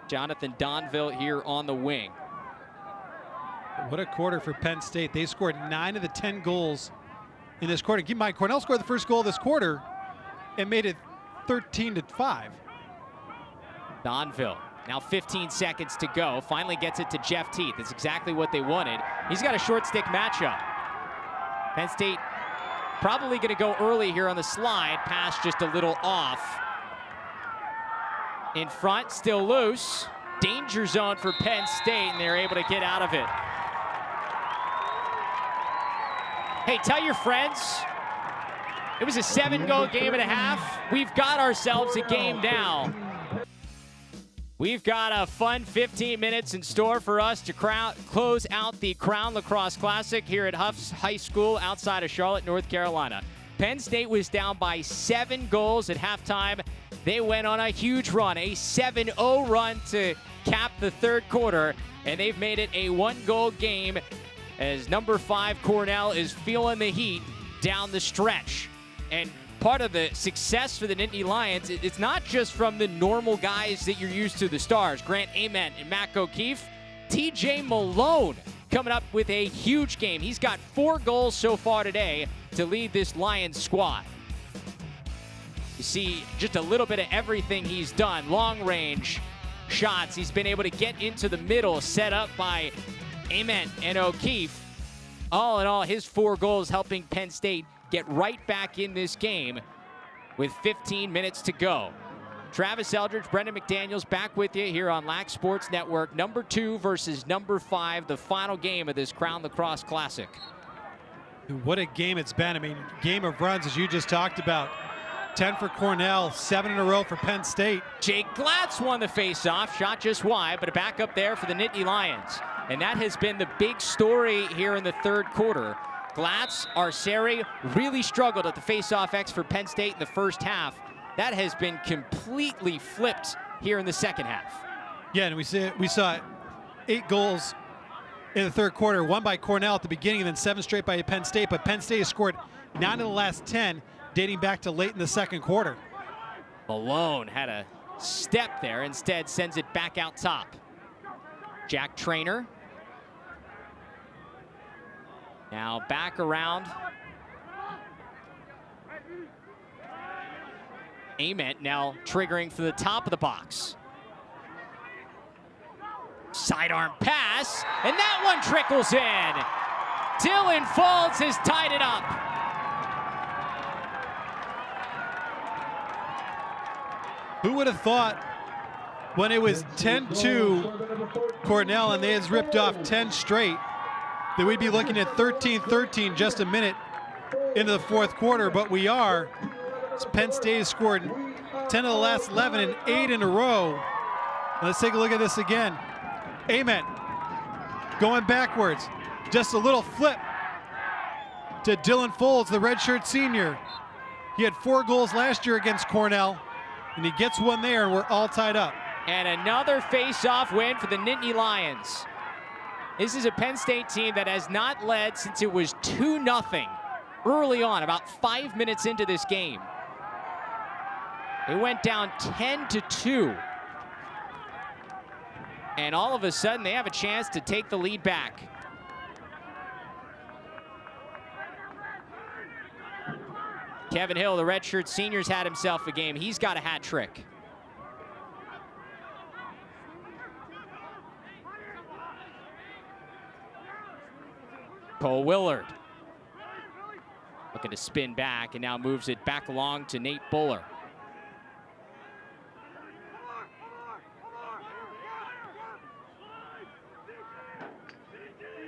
Jonathan Donville here on the wing. What a quarter for Penn State. They scored 9 of the 10 goals in this quarter. Keep in mind, Cornell scored the first goal of this quarter and made it 13-5. Donville, now 15 seconds to go. Finally gets it to Jeff Teat. That's exactly what they wanted. He's got a short stick matchup. Penn State probably going to go early here on the slide. Pass just a little off. In front, still loose. Danger zone for Penn State, and they're able to get out of it. Hey, tell your friends, it was a 7-goal game and a half. We've got ourselves a game now. We've got a fun 15 minutes in store for us to close out the Crown Lacrosse Classic here at Huff's High School outside of Charlotte, North Carolina. Penn State was down by 7 goals at halftime. They went on a huge run, a 7-0 run to cap the third quarter, and they've made it a 1-goal game as number 5 Cornell is feeling the heat down the stretch. And part of the success for the Nittany Lions, it's not just from the normal guys that you're used to, the stars, Grant Ament and Mac O'Keefe. TJ Malone coming up with a huge game. He's got 4 goals so far today to lead this Lions squad. You see just a little bit of everything he's done. Long range shots. He's been able to get into the middle, set up by Ament and O'Keefe. All in all, his 4 goals helping Penn State get right back in this game with 15 minutes to go. Travis Eldridge, Brendan McDaniels back with you here on Lax Sports Network. Number 2 versus number 5, the final game of this Crown Lacrosse Classic. What a game it's been. I mean, game of runs, as you just talked about. 10 for Cornell, 7 in a row for Penn State. Jake Glatz won the faceoff, shot just wide, but a backup there for the Nittany Lions. And that has been the big story here in the 3rd quarter. Glatz, Arceri really struggled at the faceoff X for Penn State in the first half. That has been completely flipped here in the 2nd half. Yeah, and we saw 8 goals in the 3rd quarter, 1 by Cornell at the beginning and then 7 straight by Penn State. But Penn State has scored 9 of the last 10, dating back to late in the 2nd quarter. Malone had a step there, instead sends it back out top. Jack Trainer. Now back around. Ament now triggering for the top of the box. Sidearm pass, and that one trickles in. Dylan Folds has tied it up. Who would have thought when it was 10-2 Cornell and they had ripped off 10 straight that we'd be looking at 13-13 just a minute into the 4th quarter, but we are. Penn State has scored 10 of the last 11 and 8 in a row. Let's take a look at this again. Ament going backwards. Just a little flip to Dylan Folds, the redshirt senior. He had 4 goals last year against Cornell, and he gets one there, and we're all tied up. And another face-off win for the Nittany Lions. This is a Penn State team that has not led since it was 2-0 early on, about 5 minutes into this game. They went down 10-2. And all of a sudden, they have a chance to take the lead back. Kevin Hill, the redshirt senior's had himself a game. He's got a hat trick. Cole Willard looking to spin back and now moves it back along to Nate Buller.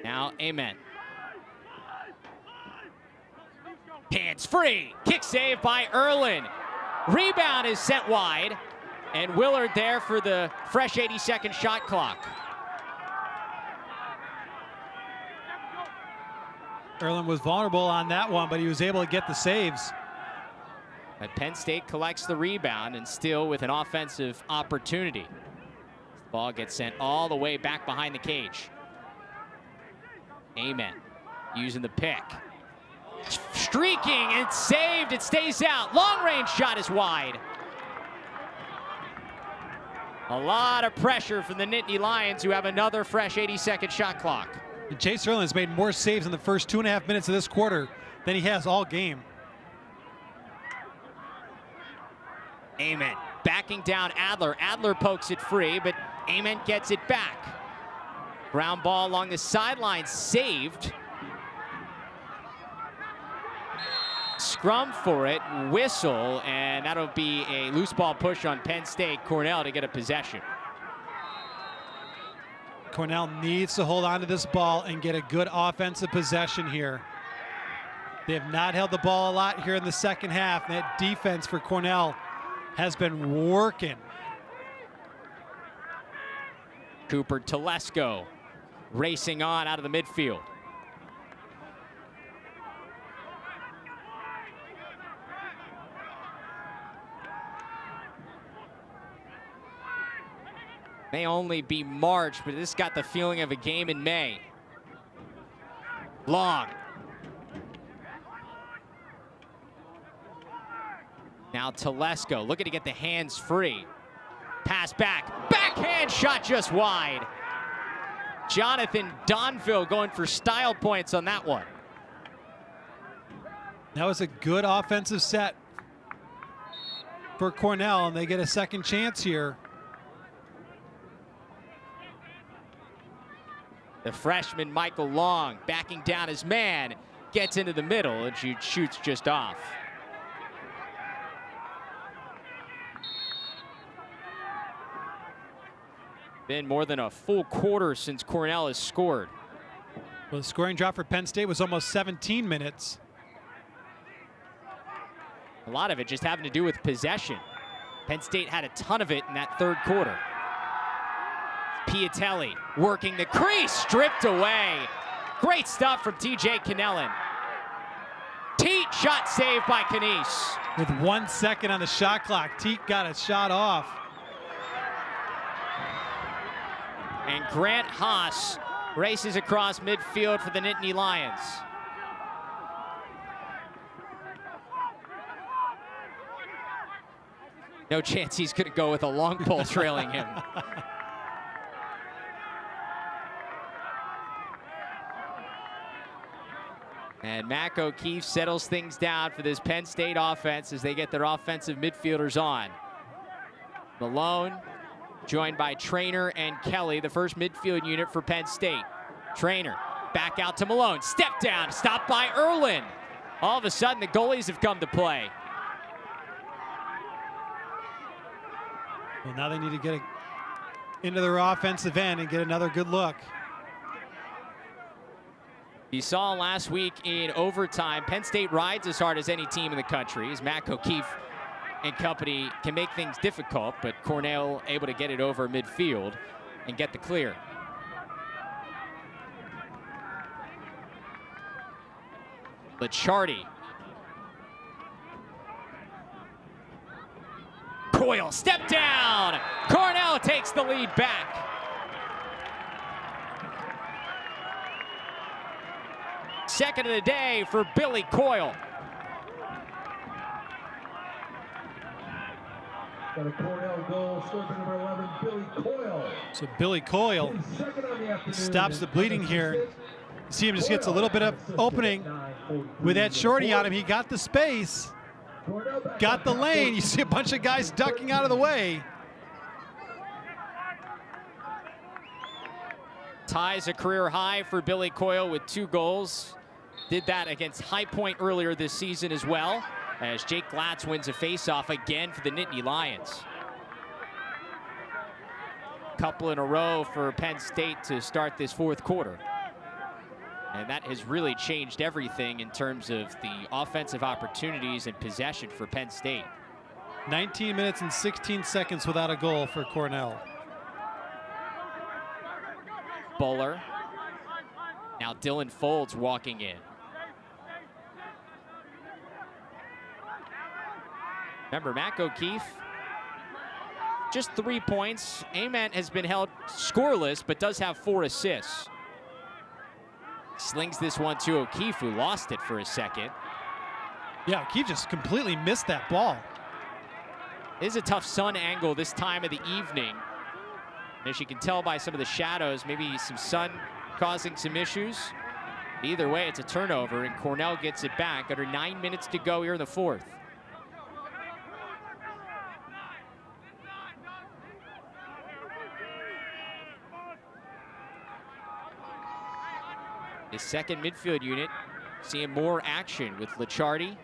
Now Ament. Hands free, kick save by IERLAN. Rebound is sent wide, and Willard there for the fresh 80-second shot clock. IERLAN was vulnerable on that one, but he was able to get the saves. But Penn State collects the rebound and still with an offensive opportunity. The ball gets sent all the way back behind the cage. Ament using the pick. Streaking and saved, it stays out. Long range shot is wide. A lot of pressure from the Nittany Lions, who have another fresh 80-second shot clock. And Chase IERLAN has made more saves in the first 2.5 minutes of this quarter than he has all game. Ament backing down Adler. Adler pokes it free, but Ament gets it back. Ground ball along the sideline, saved. Scrum for it, whistle, and that'll be a loose ball push on Penn State. Cornell to get a possession. Cornell needs to hold on to this ball and get a good offensive possession here. They have not held the ball a lot here in the 2nd half. That defense for Cornell has been working. Cooper Telesco racing on out of the midfield. May only be March, but this got the feeling of a game in May. Long. Now Telesco looking to get the hands free. Pass back. Backhand shot just wide. Jonathan Donville going for style points on that one. That was a good offensive set for Cornell, and they get a second chance here. The freshman Michael Long backing down his man, gets into the middle and shoots just off. Been more than a full quarter since Cornell has scored. Well, the scoring drop for Penn State was almost 17 minutes. A lot of it just having to do with possession. Penn State had a ton of it in that third quarter. PIATELLI working the crease, stripped away. Great stuff from TJ Cannellan. TEAT shot saved by KNEESE. With 1 second on the shot clock, TEAT got a shot off. And Grant Haas races across midfield for the Nittany Lions. No chance he's going to go with a long pole trailing him. And Mac O'Keefe settles things down for this Penn State offense as they get their offensive midfielders on. Malone joined by Trainer and Kelly, the first midfield unit for Penn State. Trainer back out to Malone, step down, stopped by IERLAN. All of a sudden the goalies have come to play. Well, now they need to get into their offensive end and get another good look. You saw last week in overtime, Penn State rides as hard as any team in the country as Mac O'Keefe and company can make things difficult, but Cornell able to get it over midfield and get the clear. LICCIARDI. COYLE, step down! Cornell takes the lead back. Second of the day for Billy COYLE. Got a Cornell goal, striker number 11, Billy COYLE. So Billy COYLE stops the bleeding here. You see him just gets a little bit of opening with that shorty on him. He got the space, got the lane. You see a bunch of guys ducking out of the way. Ties a career high for Billy COYLE with 2 goals. Did that against High Point earlier this season as well, as Jake Glatz wins a faceoff again for the Nittany Lions. Couple in a row for Penn State to start this fourth quarter. And that has really changed everything in terms of the offensive opportunities and possession for Penn State. 19 minutes and 16 seconds without a goal for Cornell. Bowler. Now Dylan Folds walking in. Remember, Mac O'Keefe, just 3 points. Ament has been held scoreless, but does have 4 assists. Slings this one to O'Keefe, who lost it for a second. Yeah, O'Keefe just completely missed that ball. It is a tough sun angle this time of the evening. As you can tell by some of the shadows, maybe some sun causing some issues. Either way, it's a turnover, and Cornell gets it back under 9 minutes to go here in the fourth. His second midfield unit seeing more action with LICCIARDI.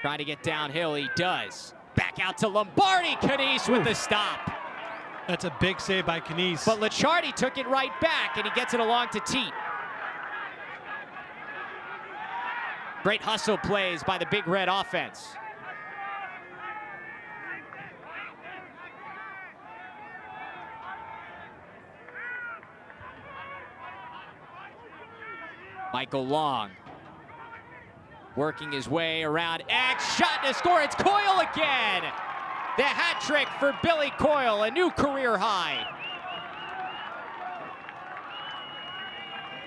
Trying to get downhill, he does. Back out to Lombardi, KNEESE with the stop. That's a big save by KNEESE. But LICCIARDI took it right back, and he gets it along to TEAT. Great hustle plays by the Big Red offense. Michael Long working his way around X, shot to score, it's COYLE again! The hat trick for Billy COYLE, a new career high.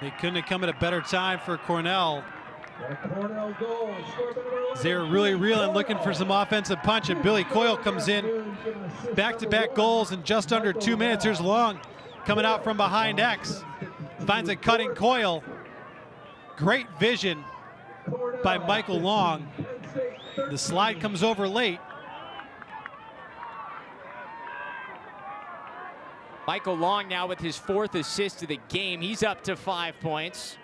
They couldn't have come at a better time for Cornell. Cornell goal. They're really reeling, looking for some offensive punch, and Billy Coyle comes in. Back-to-back goals in just under 2 minutes. Here's Long coming out from behind X. Finds a cutting Coyle. Great vision by Michael Long. The slide comes over late. Michael Long now with his 4th assist of the game. He's up to 5 points.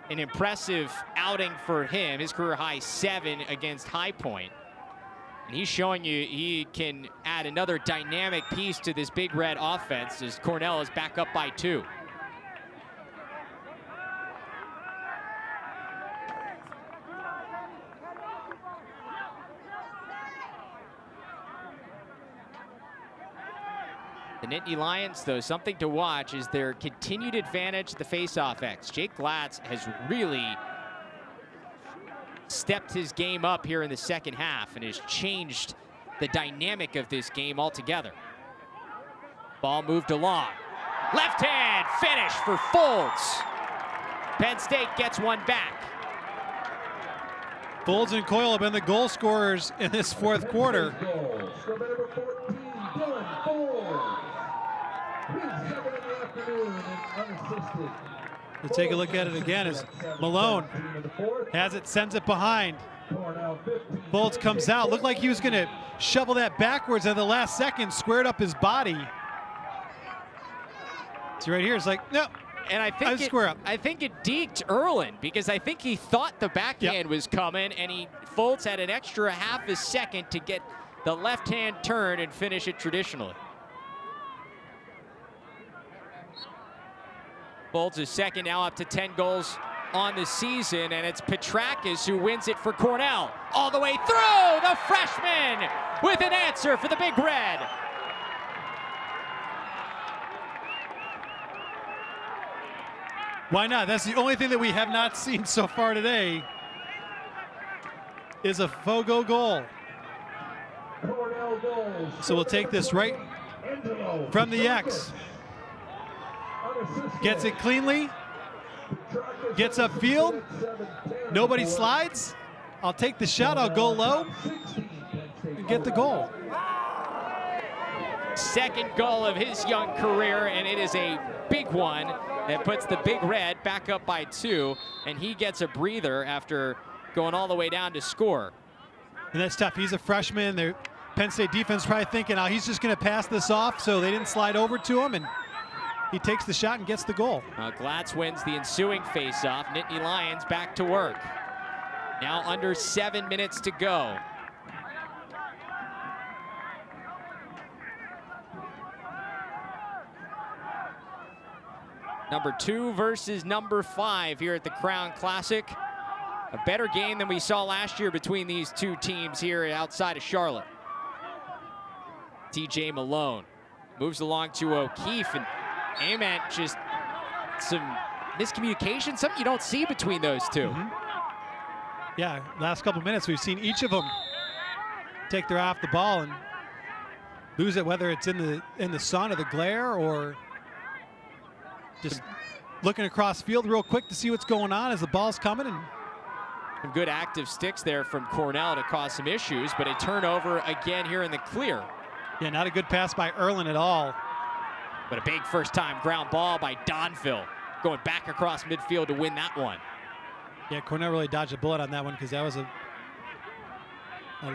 An impressive outing for him. His career high 7 against High Point. And he's showing you he can add another dynamic piece to this Big Red offense as Cornell is back up by 2. The Nittany Lions, though, something to watch is their continued advantage at the faceoff X. Jake Glatz has really stepped his game up here in the second half and has changed the dynamic of this game altogether. Ball moved along. Left hand finish for Folds. Penn State gets one back. Folds and Coyle have been the goal scorers in this 4th quarter. We'll take a look at it again as Malone has it, sends it behind. Folds comes out. Looked like he was going to shovel that backwards at the last second, squared up his body. So right here, it's like, no. And I think it deked Erlin because I think he thought the backhand was coming, and Folds had an extra half a second to get the left-hand turn and finish it traditionally. Folds is second, now up to 10 goals on the season, and it's Petrakis who wins it for Cornell. All the way through, the freshman with an answer for the Big Red. Why not? That's the only thing that we have not seen so far today is a Fogo goal. So we'll take this right from the X. Gets it cleanly, gets upfield, nobody slides. I'll take the shot, I'll go low, and get the goal. Second goal of his young career, and it is a big one that puts the Big Red back up by 2, and he gets a breather after going all the way down to score. And that's tough. He's a freshman. Their Penn State defense probably thinking, oh, he's just going to pass this off, so they didn't slide over to him, and he takes the shot and gets the goal. Glatz wins the ensuing faceoff. Nittany Lions back to work. Now under 7 minutes to go. Number 2 versus number 5 here at the Crown Classic. A better game than we saw last year between these two teams here outside of Charlotte. TJ Malone moves along to O'Keefe, and Ament just some miscommunication, something you don't see between those two. Yeah, last couple minutes we've seen each of them take their eye off the ball and lose it, whether it's in the sun or the glare, or just looking across field real quick to see what's going on as the ball's coming. And some good active sticks there from Cornell to cause some issues, but a turnover again here in the clear. Yeah, not a good pass by Erlin at all. But a big first-time ground ball by DONVILLE, going back across midfield to win that one. Yeah, Cornell really dodged a bullet on that one because that was a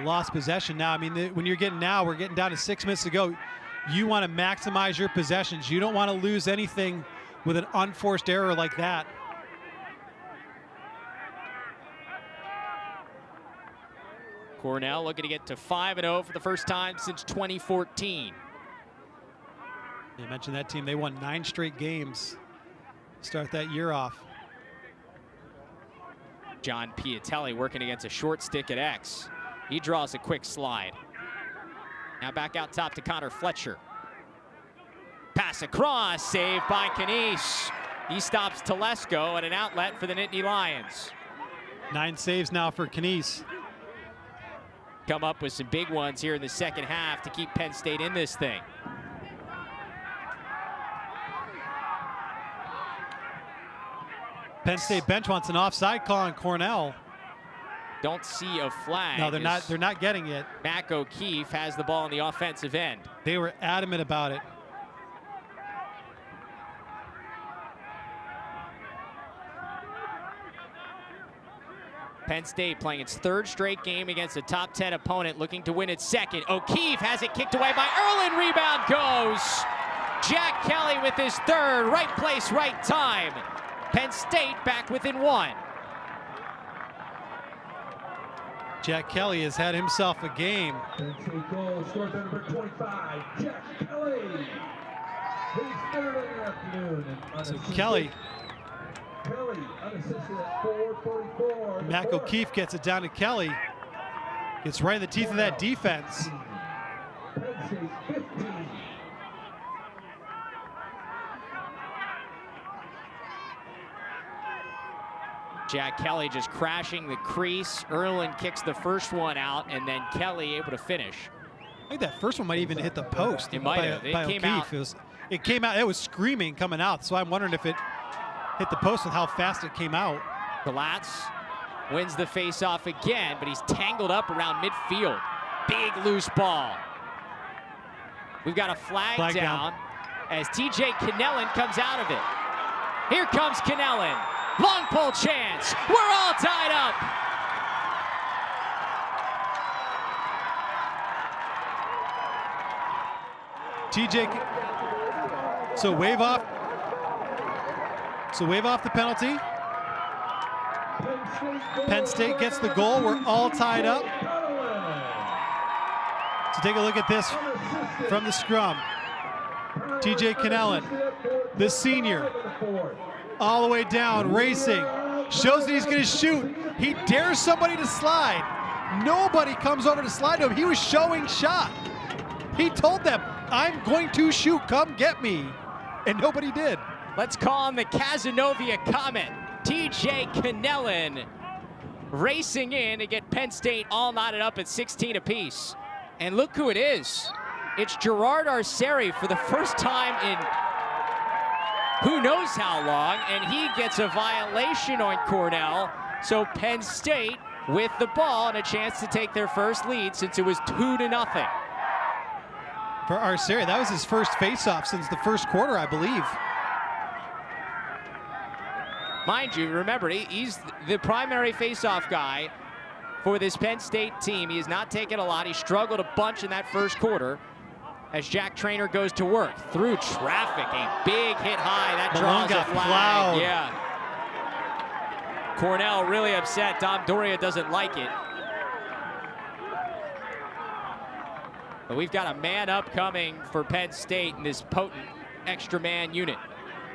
lost possession. Now, I mean, when we're getting down to 6 minutes to go. You want to maximize your possessions. You don't want to lose anything with an unforced error like that. Cornell looking to get to 5-0 for the first time since 2014. You mentioned that team. They won 9 straight games to start that year off. John PIATELLI working against a short stick at X. He draws a quick slide. Now back out top to Connor Fletcher. Pass across, saved by KNEESE. He stops TELESCO at an outlet for the Nittany Lions. 9 saves now for KNEESE. Come up with some big ones here in the second half to keep Penn State in this thing. Penn State bench wants an offside call on Cornell. Don't see a flag. No, they're not getting it. Mac O'Keefe has the ball on the offensive end. They were adamant about it. Penn State playing its third straight game against a top 10 opponent, looking to win its second. O'Keefe has it kicked away by Erlin. Rebound goes. Jack Kelly with his third. Right place, right time. Penn State back within one. Jack Kelly has had himself a game. Penn State goal, scored by number 25, Jack Kelly. His third of the afternoon. So Kelly, unassisted at 4:44. Mac O'Keefe gets it down to Kelly. Gets right in the teeth of that defense. Penn State 15. Jack Kelly just crashing the crease. Erlin kicks the first one out, and then Kelly able to finish. I think that first one might even hit the post. It might have. It came out. It came out. It was screaming coming out. So I'm wondering if it hit the post with how fast it came out. Galatz wins the faceoff again, but he's tangled up around midfield. Big loose ball. We've got a flag down as TJ Cannellin comes out of it. Here comes Cannellin. Long pole chance. We're all tied up. TJ, so wave off the penalty. Penn State gets the goal. We're all tied up. So take a look at this from the scrum. TJ Cannellin, the senior, all the way down, racing, shows that he's going to shoot. He dares somebody to slide. Nobody comes over to slide to him. He was showing shot. He told them, I'm going to shoot, come get me. And nobody did. Let's call him the Cazenovia Comet. TJ Cannellin racing in to get Penn State all knotted up at 16 apiece. And look who it is. It's Gerard Arceri for the first time in who knows how long, and he gets a violation on Cornell. So Penn State with the ball and a chance to take their first lead since it was 2-0. For Arceri, that was his first faceoff since the first quarter, I believe. Mind you, remember, he's the primary faceoff guy for this Penn State team. He has not taken a lot. He struggled a bunch in that first quarter as Jack Traynor goes to work through traffic. A big hit high. That draws a flag. Plowed. Yeah. Cornell really upset. Dom Doria doesn't like it. But we've got a man up coming for Penn State in this potent extra man unit.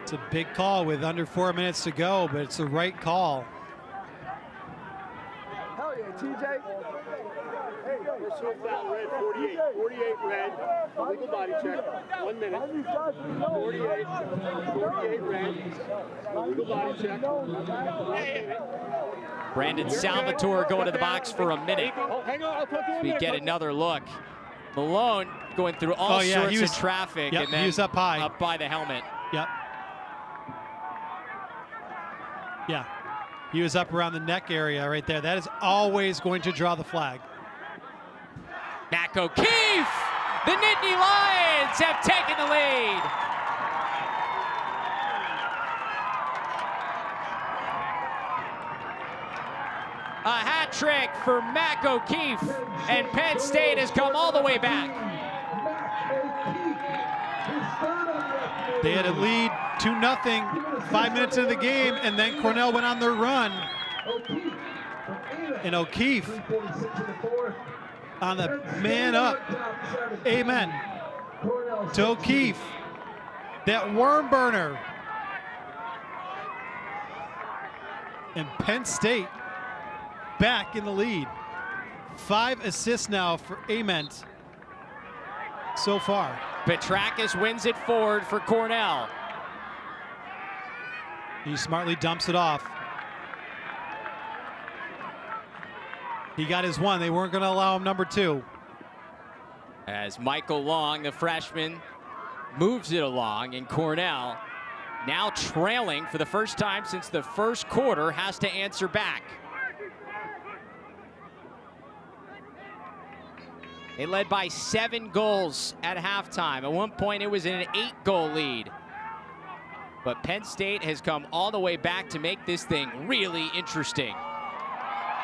It's a big call with under 4 minutes to go, but it's the right call. Hell yeah, TJ. Hey, personal foul red, 48. 48 red. Legal body check. 1 minute. 48. 48 red. Legal body check. 1 minute. Brandon Salvatore going to the box for a minute. Hang on, I'll talk to you in a We minute. get another look. Malone going through all sorts of traffic, Yep, and then he was up high. Up by the helmet. Yep. Yeah, he was up around the neck area right there. That is always going to draw the flag. Mac O'Keefe! The Nittany Lions have taken the lead. A hat trick for Mac O'Keefe, and Penn State has come all the way back. They had a lead 2-0, 5 minutes into the game, and then Cornell went on their run. And O'Keefe on the man up. Amen to O'Keefe. That worm burner. And Penn State back in the lead. 5 assists now for Ament so far. Petrakis wins it forward for Cornell. He smartly dumps it off. He got his one. They weren't going to allow him number 2. As Michael Long, the freshman, moves it along, and Cornell now trailing for the first time since the first quarter, has to answer back. They led by 7 goals at halftime. At one point, it was an 8-goal lead. But Penn State has come all the way back to make this thing really interesting.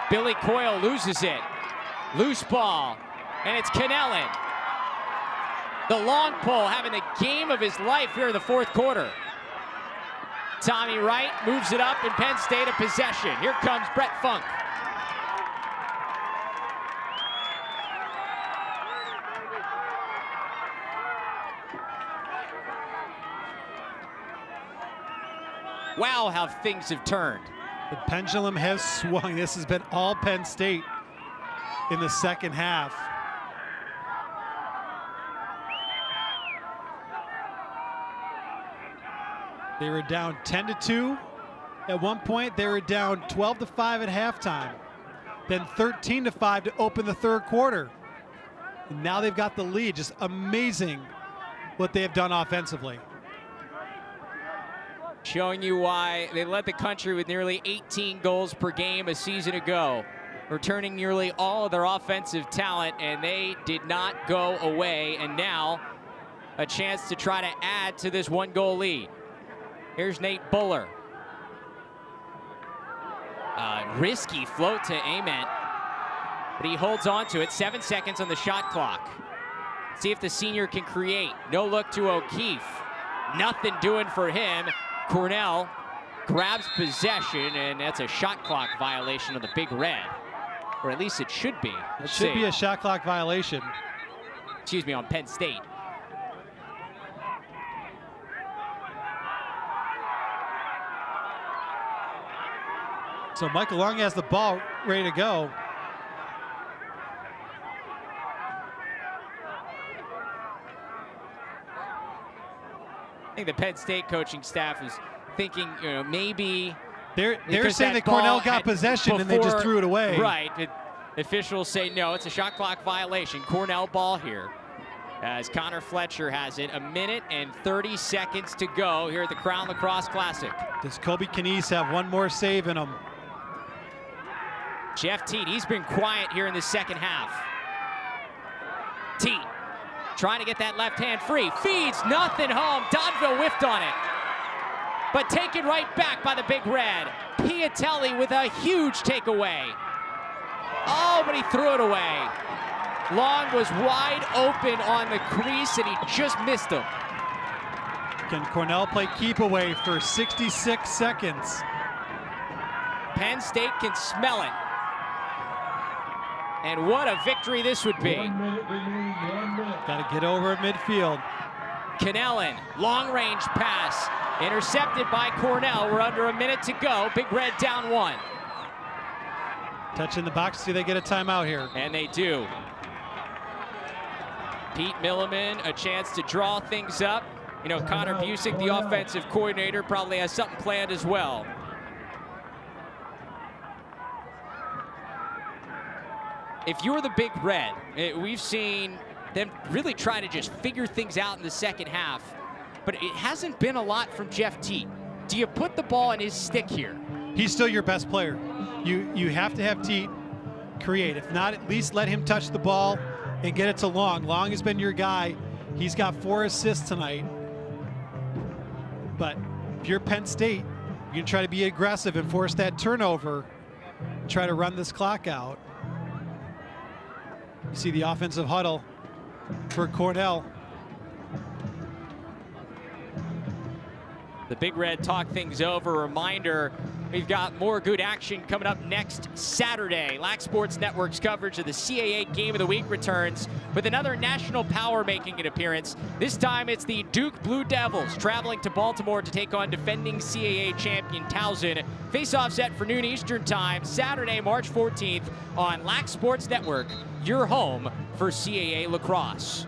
Billy COYLE loses it. Loose ball, and it's Cannellan. The long pull, having the game of his life here in the fourth quarter. Tommy Wright moves it up, and Penn State a possession. Here comes Brett Funk. Wow, how things have turned. The pendulum has swung. This has been all Penn State in the second half. They were down 10-2 at one point. They were down 12-5 at halftime. Then 13-5 to open the third quarter. And now they've got the lead. Just amazing what they have done offensively. Showing you why they led the country with nearly 18 goals per game a season ago, returning nearly all of their offensive talent, and they did not go away. And now a chance to try to add to this 1-goal lead. Here's Nate Buller. Risky float to Ament, but he holds on to it. 7 seconds on the shot clock. See if the senior can create. No look to O'Keefe. Nothing doing for him. Cornell grabs possession, and that's a shot clock violation of the Big Red. Or at least it should be. It should be a shot clock violation. Excuse me, on Penn State. So Michael Long has the ball ready to go. I think the Penn State coaching staff is thinking, you know, maybe they're saying that Cornell got possession and they just threw it away. Right. Officials say no, it's a shot clock violation. Cornell ball here. As Connor Fletcher has it, 1 minute and 30 seconds to go here at the Crown Lacrosse Classic. Does Colby KNEESE have one more save in him? Jeff Teat, he's been quiet here in the second half. Teat trying to get that left hand free. Feeds nothing home. DONVILLE whiffed on it. But taken right back by the Big Red. PIATELLI with a huge takeaway. Oh, but he threw it away. Long was wide open on the crease, and he just missed him. Can Cornell play keep away for 66 seconds? Penn State can smell it. And what a victory this would be. Got to get over at midfield. Cannellan, long range pass, intercepted by Cornell. We're under 1 minute to go. Big Red down 1. Touch in the box, do they get a timeout here? And they do. Pete Milliman, a chance to draw things up. You know, Connor Busick, the offensive coordinator, probably has something planned as well. If you're the Big Red, we've seen them really try to just figure things out in the second half, but it hasn't been a lot from Jeff Teat. Do you put the ball in his stick here? He's still your best player. You have to have Teat create. If not, at least let him touch the ball and get it to Long. Long has been your guy. He's got 4 assists tonight. But if you're Penn State, you can try to be aggressive and force that turnover and try to run this clock out. You see the offensive huddle for Cornell. The Big Red talk things over. Reminder, we've got more good action coming up next Saturday. Lax Sports Network's coverage of the CAA Game of the Week returns with another national power making an appearance. This time it's the Duke Blue Devils traveling to Baltimore to take on defending CAA champion Towson. Face-off set for noon Eastern time, Saturday, March 14th on Lax Sports Network, your home for CAA lacrosse.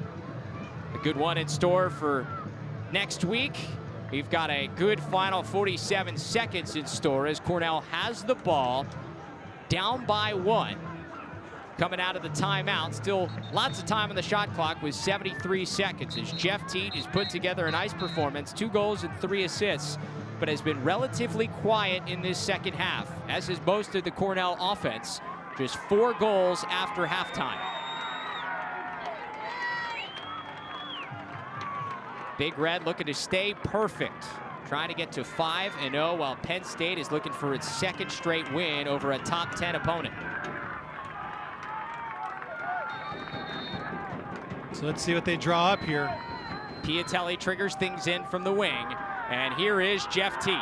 A good one in store for next week. We've got a good final 47 seconds in store as Cornell has the ball, down by 1. coming out of the timeout. Still lots of time on the shot clock with 73 seconds as Jeff Teat has put together a nice performance, 2 goals and 3 assists, but has been relatively quiet in this second half, as has most of the Cornell offense. Just 4 goals after halftime. Big Red looking to stay perfect, trying to get to 5-0 while Penn State is looking for its 2nd straight win over a top 10 opponent. So let's see what they draw up here. PIATELLI triggers things in from the wing, and here is Jeff Teat.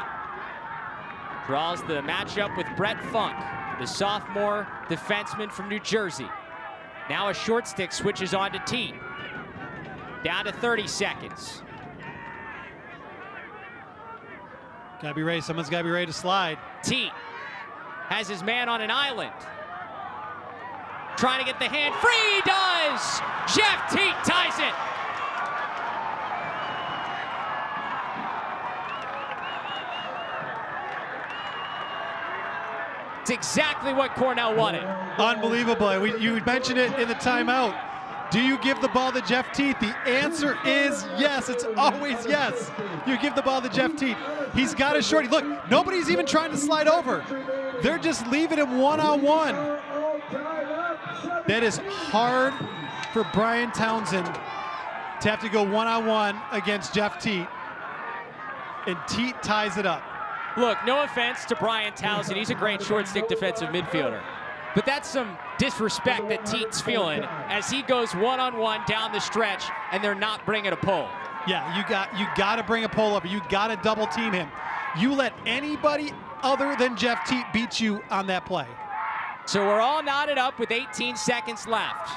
Draws the matchup with Brett Funk, the sophomore defenseman from New Jersey. Now a short stick switches on to Teat. Down to 30 seconds. Gotta be ready, someone's gotta be ready to slide. Teat has his man on an island. Trying to get the hand free, he does! Jeff Teat ties it! It's exactly what Cornell wanted. Unbelievable. You mentioned it in the timeout. Do you give the ball to Jeff Teat? The answer is yes. It's always yes. You give the ball to Jeff Teat. He's got a shorty. Look, nobody's even trying to slide over. They're just leaving him one-on-one. That is hard for Brian Townsend to have to go one-on-one against Jeff Teat. And Teat ties it up. Look, no offense to Brian Townsend. He's a great short stick defensive midfielder. But that's some disrespect that Teat's feeling as he goes one-on-one down the stretch and they're not bringing a pull. Yeah, you got to bring a pull over. You got to double team him. You let anybody other than Jeff Teat beat you on that play. So we're all knotted up with 18 seconds left.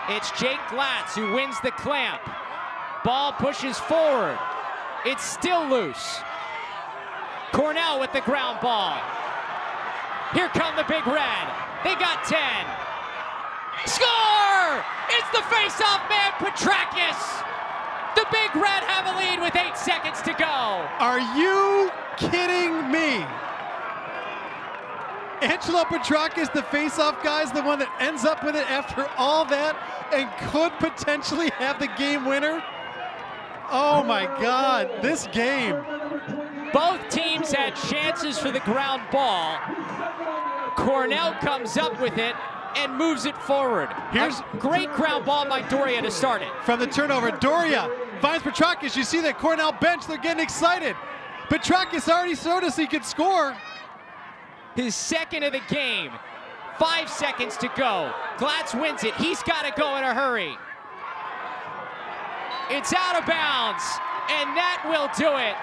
It's Jake Glatz who wins the clamp. Ball pushes forward. It's still loose. Cornell with the ground ball. Here come the Big Red. They got 10. Score! It's the face-off man, Petrakis. The Big Red have a lead with 8 seconds to go. Are you kidding me? Angelo Petrakis, the face-off guy, is the one that ends up with it after all that and could potentially have the game winner. Oh my God, this game. Both teams had chances for the ground ball. Cornell comes up with it and moves it forward. Here's a great ground ball by Doria to start it. From the turnover, Doria finds Petrakis. You see that Cornell bench, they're getting excited. Petrakis already showed us he could score. His 2nd of the game. 5 seconds to go. Glatz wins it. He's got to go in a hurry. It's out of bounds, and that will do it.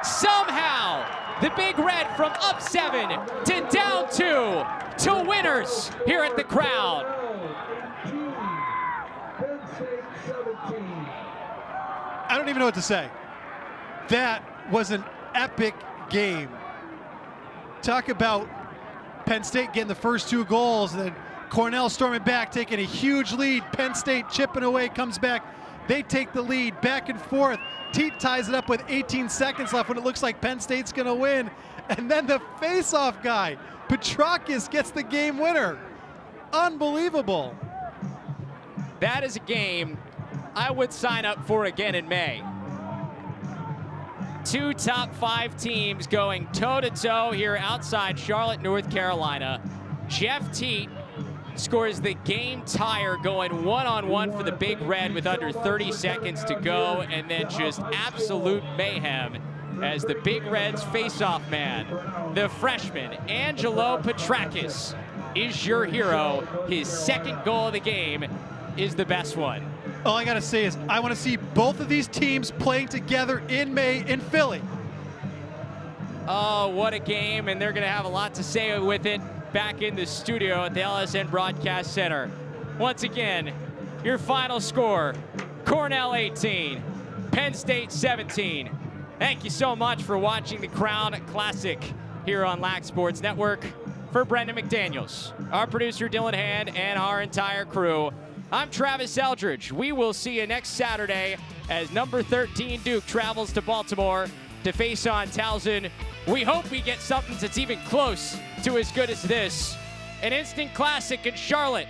Somehow, the Big Red from up 7 to down 2 to winners here at the Crown. I don't even know what to say. That was an epic game. Talk about Penn State getting the first 2 goals, and then Cornell storming back, taking a huge lead. Penn State chipping away, comes back. They take the lead, back and forth. Teat ties it up with 18 seconds left when it looks like Penn State's gonna win. And then the face-off guy, Petrakis, gets the game winner. Unbelievable. That is a game I would sign up for again in May. 2 top 5 teams going toe-to-toe here outside Charlotte, North Carolina. Jeff Teat scores the game tire going one-on-one for the Big Red with under 30 seconds to go, and then just absolute mayhem as the Big Red's face-off man, the freshman Angelo Petrakis, is your hero. His 2nd goal of the game is the best one. All I gotta say is I want to see both of these teams playing together in May in Philly. Oh, what a game, and they're gonna have a lot to say with it back in the studio at the LSN Broadcast Center. Once again, your final score, Cornell 18, Penn State 17. Thank you so much for watching the Crown Classic here on Lax Sports Network. For Brendan McDaniels, our producer Dylan Hand, and our entire crew, I'm Travis Eldridge. We will see you next Saturday as number 13 Duke travels to Baltimore to face on Towson. We hope we get something that's even close to as good as this. an instant classic in Charlotte.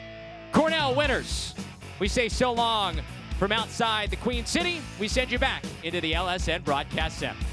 Cornell winners. We say so long from outside the Queen City. We send you back into the LSN broadcast center.